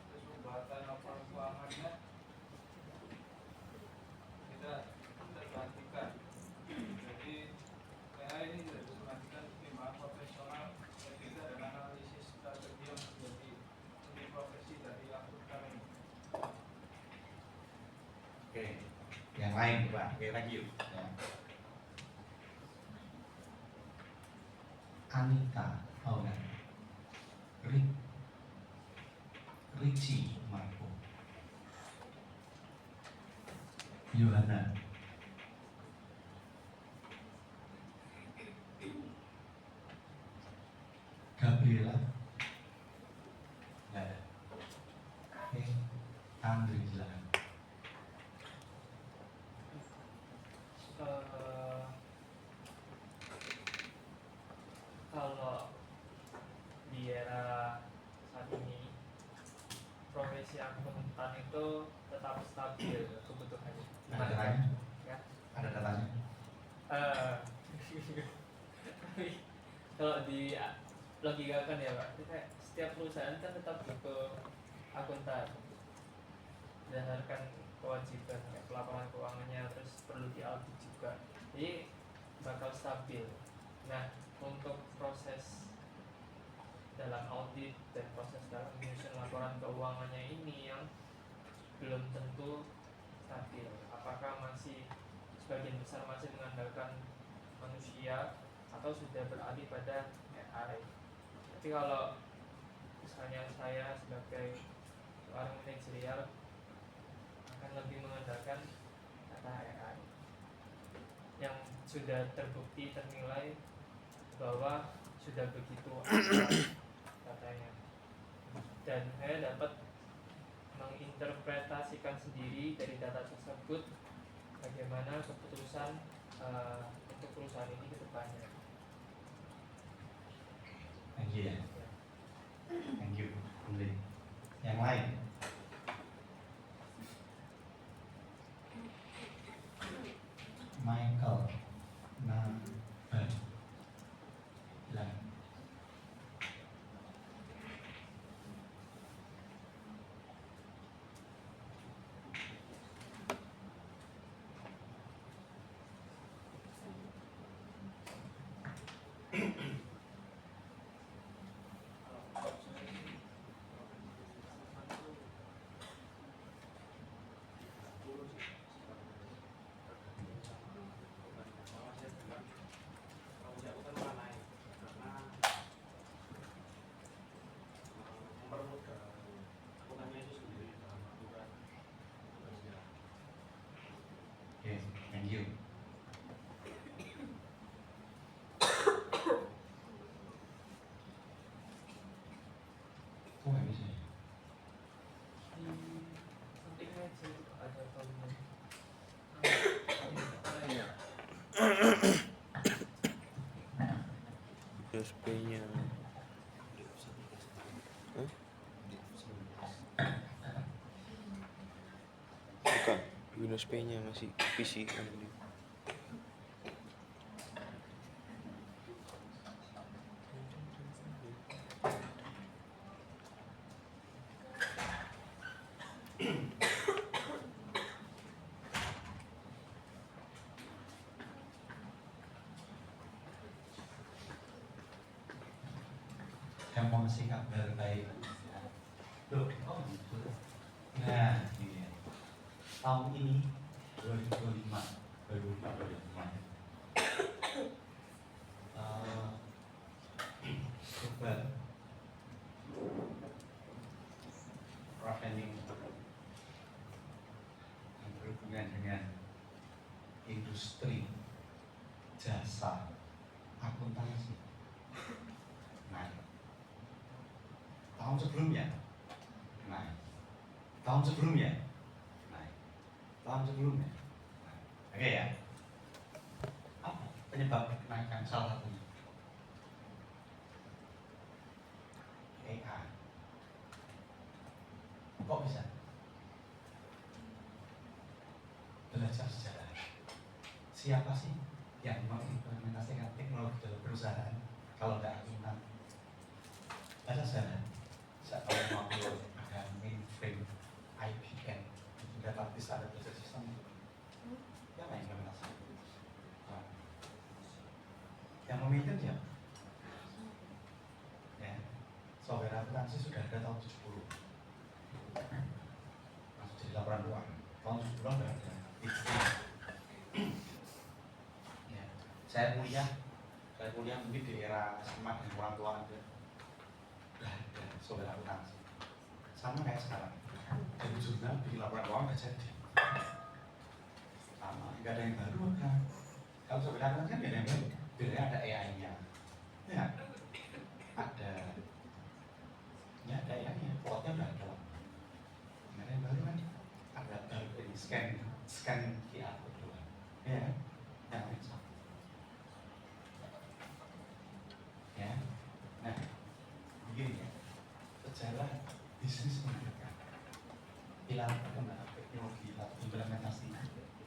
terus pembuatan laporan keuangannya tidak tergantikan. Jadi AI ini tidak bisa menggantikan pertimbangan profesional, etika dan analisis strategi yang menjadi inti profesi dari akuntan ini. Oke, yang lain Pak. Oke, thank you. Ya. Anita, oh enggak, Richie Marco, Yohana, Gabriela, nggak ada. Oke, Andri silakan. Kalau di era saat ini profesi akuntan itu tetap stabil kebutuhannya. Ada datanya? Ya. Ada datanya? Tapi kalau di logika kan ya Pak, kita setiap perusahaan kan tetap butuh akuntan berdasarkan kewajiban kayak pelaporan keuangannya, terus perlu diaudit juga. Jadi stabil. Nah, untuk proses dalam audit dan proses dalam menyusun laporan keuangannya ini yang belum tentu stabil. Apakah masih sebagian besar masih mengandalkan manusia atau sudah beralih pada AI? Tapi kalau misalnya saya sebagai seorang manajerial akan lebih mengandalkan data AI yang sudah terbukti ternilai bahwa sudah begitu akurat datanya, dan saya dapat menginterpretasikan sendiri dari data tersebut bagaimana keputusan untuk perusahaan ini ke depannya. Thank you ya. Thank you. Kemudian yang lain. Michael Nabar. Silakan. Oke, thank you. Oh, nggak bisa ya? Di samping aja ada volume. USB-nya. Bukan, Windows P-nya masih PC kan ini. Yang mau ngasih kabar baik. Loh, oh gitu. Nah, ini ya. Tahun ini 2025 baru 2025. Global revenue yang berhubungan dengan industri jasa akuntansi. Nah, tahun sebelumnya, nah, tahun sebelumnya, nah, tahun sebelumnya. Nah, oke ya. Apa penyebab kenaikan salah satunya? AI. Kok bisa? Belajar sejarah. Siapa sih yang mengimplementasikan teknologi dalam perusahaan kalau tidak akuntan? Baca sejarah. Saat tahun 50 ada mainframe, IBM, database ada belajar sistem. Siapa yang implementasi? Nah, yang memimpin siapa? Ya, software akuntansi sudah ada tahun 70. Masuk jadi laporan uang. Tahun 70 sudah ada. Ya, saya kuliah mungkin di era SMA dan orang tua ada. Udah ada software akuntansi. Sama kayak sekarang. Dari jurnal bikin laporan uang udah jadi. Sama, nggak ada yang baru kan. Kalau software akuntansi kan nggak ada yang baru. Bedanya ada AI-nya. Ya, ada AI-nya, plotnya udah ada. Nggak ada yang baru kan. Ada ini scan QR code doang. Ya, yang bisa. Ya, nah, begini ya. Sejarah bisnis menunjukkan pilar perkembangan teknologi atau implementasi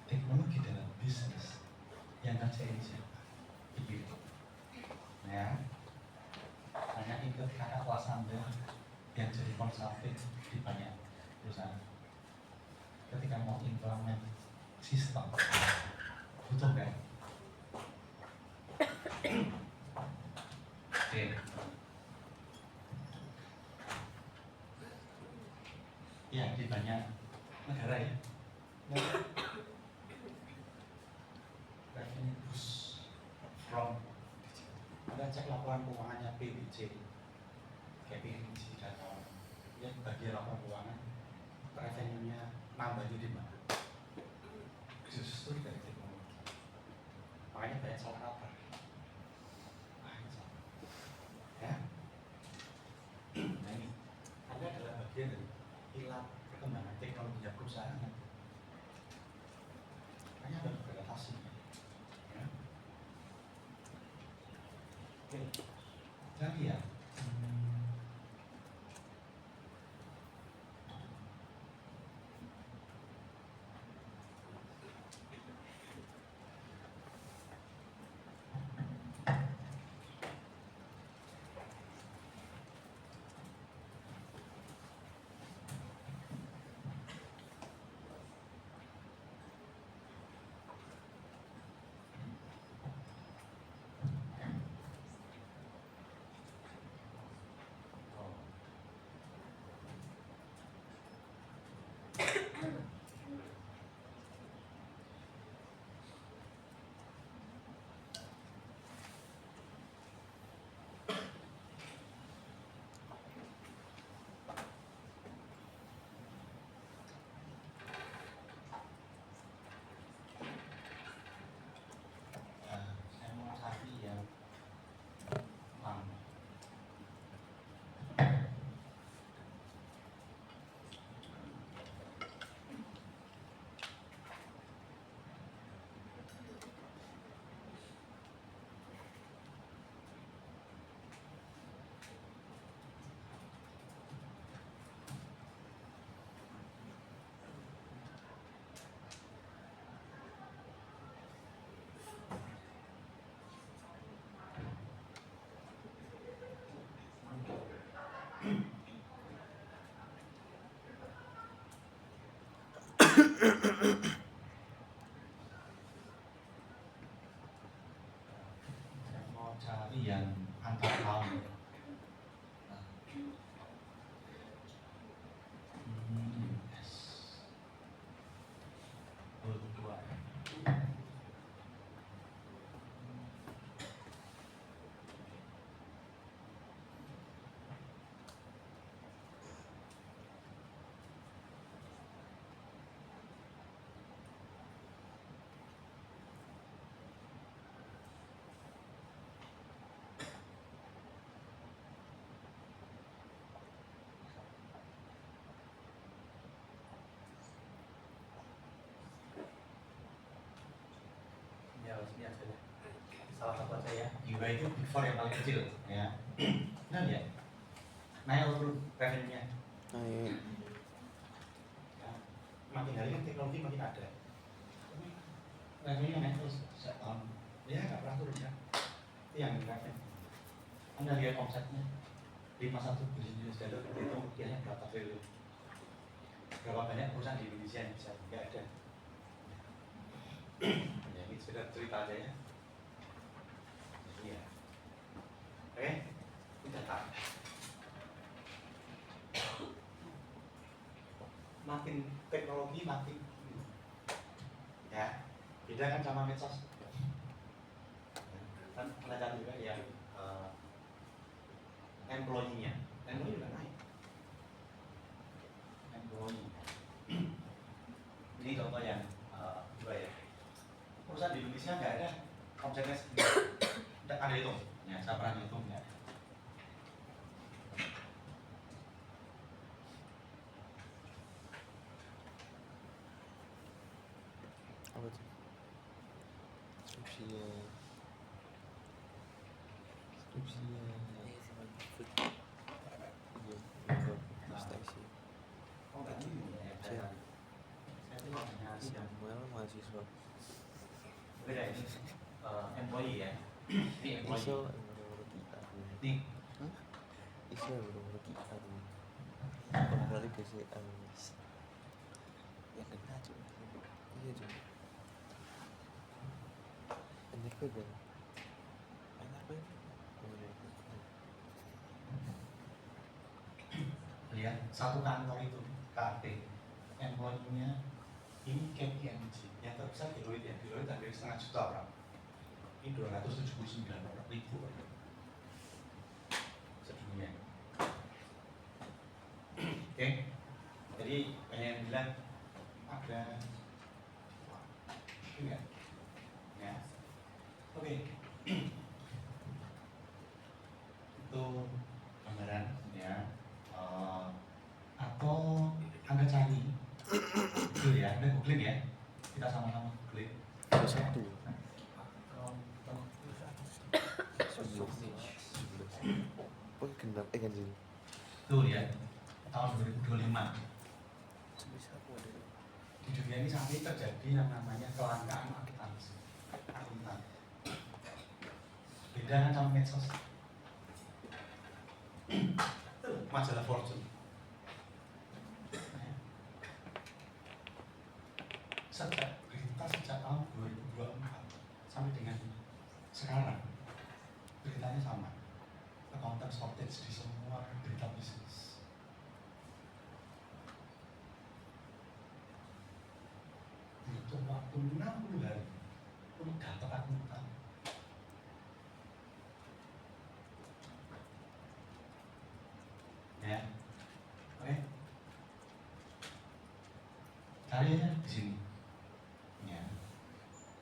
teknologi dalam bisnis yang terjadi siapa? Begitu. Ya, hanya ingat kakak kelas Anda yang jadi konsultan di banyak perusahaan. Ketika mau implement sistem, butuh nggak? banyak negara ya. Revenue boost from, Anda cek laporan keuangannya PBJ, KPMG data, ya bagian laporan keuangan, revenue-nya nambahnya di mana? Justru dari teknologi. Makanya banyak salah kaprah. Ya. Nah ini, Anda adalah bagian dari pilar perkembangan teknologi perusahaan. Makanya harus beradaptasi. Ya. Oke, jadi ya. Saya mau cari yang lama. Saya mau cari yang antar tahun. Yes. 22. Ya, ini aja deh. Salah satu aja ya. Juga itu before yang paling kecil ya. Nah ya. Naik dulu revenue-nya. Naik. Ya. Makin hari kan teknologi makin ada. Tapi revenue naik terus setiap tahun. Ya nggak pernah turun ya. Itu yang revenue. Anda lihat omsetnya 51 billion US dollar, itu rupiahnya berapa triliun? Berapa banyak perusahaan di Indonesia yang bisa? Nggak ada. Ya, ini sekedar cerita aja ya. Iya. Oke, itu data. Makin teknologi makin ya, beda kan sama medsos. Kan pelajaran juga yang employee-nya juga naik. Employee. Ini contoh yang dua ya. Perusahaan di Indonesia nggak ada omsetnya segini. Tidak ada hitung. Ya, saya pernah hitung ya. Apa tuh? Skripsinya. Iya, untuk prestasi. Oh, nggak ini ya. Saya tuh hanya sidang. Samuel mahasiswa. Beda ini employee ya. Ini employee. Iso menurut kita. Nih, Iso menurut kita. Kembali ke si ya kena cuma. Iya cuma. NRP kan? NRP? lihat satu kantor itu KP employee-nya ini KPMG yang terbesar Deloitte ya, Deloitte hampir 1,5 juta orang. Ini 279 orang ribu orang sedunia. Oke, jadi banyak yang bilang ada enggak? Ya, oke. Itu gambaran ya. Atau Anda cari Google ya, Anda googling ya, kita sama-sama googling. Ada satu. Gendam ganjil. Tuh ya, tahun 2025 di dunia ini saat ini terjadi yang namanya kelangkaan akuntansi. Beda kan sama medsos. Majalah Fortune. Sejak tahun 2024 sampai dengan sekarang beritanya sama. Accountant shortage di semua berita bisnis. Butuh waktu 60 hari untuk dapat akuntan. Ya, oke. Cari aja di sini. Ya,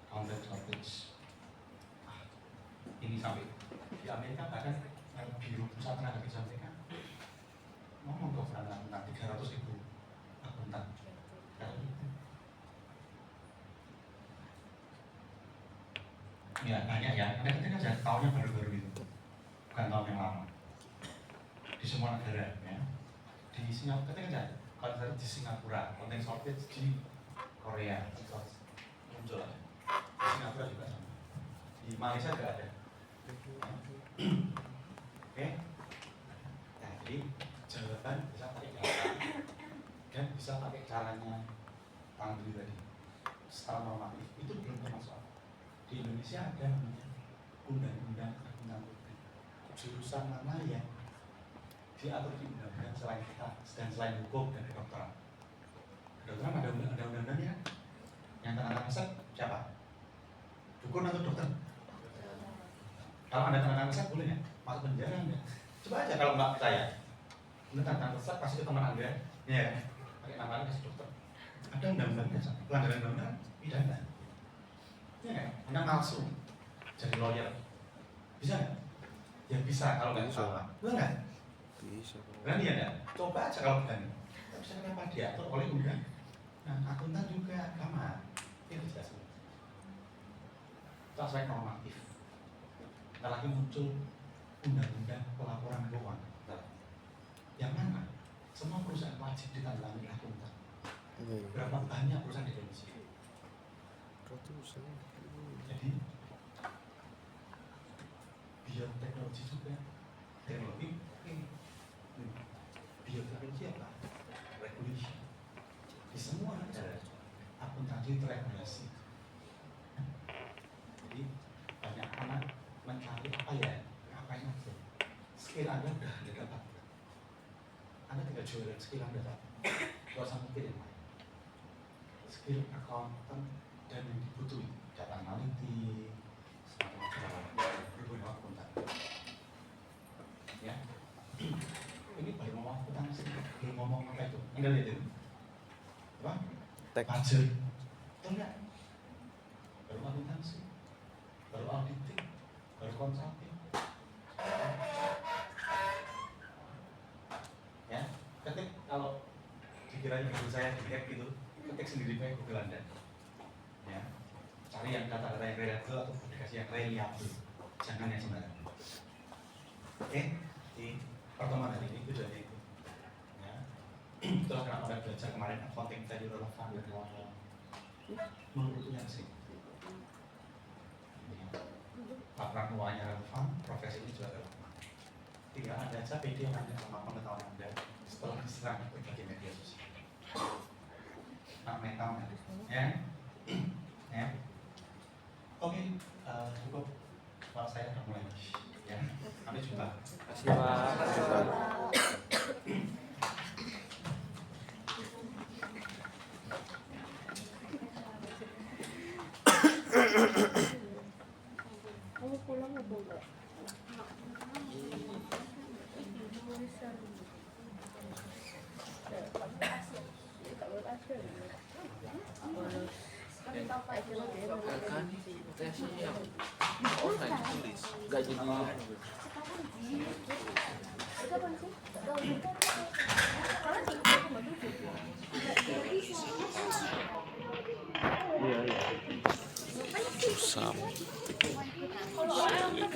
accountant shortage. Ini sampai di Amerika bahkan Biro Pusat Tenaga Kerja Amerika ngomong ke akuntan 300.000 akuntan. Ya banyak ya, Anda ketik aja tahunnya baru-baru itu, bukan tahun yang lama. Di semua negara ya, di Singapura ketik aja, kalau di Singapura, konten shortage di Korea, muncul aja. Di Singapura juga sama, di Malaysia juga ada. Oke, nah jadi jawaban bisa pakai data dan bisa pakai caranya Tangri tadi. Secara normatif itu belum termasuk. Di Indonesia ada namanya undang-undang akuntan publik. Jurusan mana yang diatur di undang-undang selain kita dan selain hukum dan kedokteran? Kedokteran ada undang-undangnya. Yang tanda tangan siapa? Dukun atau dokter? Kalau Anda tanda tangan resep boleh ya? Masuk penjara Anda. Coba aja kalau nggak percaya. Anda tanda tangan resep kasih ke teman Anda, ya pakai nama Anda kasih dokter. Ada undang-undangnya, pelanggaran undang-undang pidana. Ya kan? Anda palsu jadi lawyer. Bisa nggak? Ya bisa kalau nggak salah. Bisa nggak? Bisa. Berani ya? Coba aja kalau berani. Tapi bisa kenapa diatur oleh undang? Nah, akuntan juga sama. Ini jelas. Sesuai normatif. Ntar lagi muncul undang-undang pelaporan keuangan. Yang mana semua perusahaan wajib ditangani akuntan. Berapa banyak perusahaan di Indonesia? Jadi bioteknologi juga, teknologi bioteknologi apa? Regulasi. Di semua negara akuntansi terregulasi. Jadi banyak anak mencari apa ya, ngapain aja. Skill Anda udah Anda dapat. Anda tinggal jualan skill Anda dapat. Gak usah mikir yang lain. Skill accountant dan yang dibutuhin data analytik, berguna akuntan. Ya, ini baru ngomong akuntansi, belum ngomong apa itu. Anda lihat itu, apa? Budget, itu enggak? Baru akuntansi, baru auditing, baru consulting. Ya, ketik kalau dikirain Google saya di hack gitu, ketik sendiri pakai Google Anda. Ya, cari yang kata-kata yang reliable atau publikasi yang reliable, jangan yang sembarangan. Oke, di pertemuan hari ini itu jadi itu. Ya, itulah kenapa Anda belajar kemarin accounting tadi relevan dan relevan. Menurutnya sih, laporan keuangannya relevan, profesi ini juga relevan. Tinggal Anda aja pede Anda sama pengetahuan Anda setelah diserang berbagai media sosial. Mental ya. Ya. Oke, cukup. Kalau saya udah mulai. Ya. Sampai jumpa. Terima kasih Pak. Kamu pulang mau enggak? Kan tesnya yang online tulis nggak jadi Susah. Kalau orang kan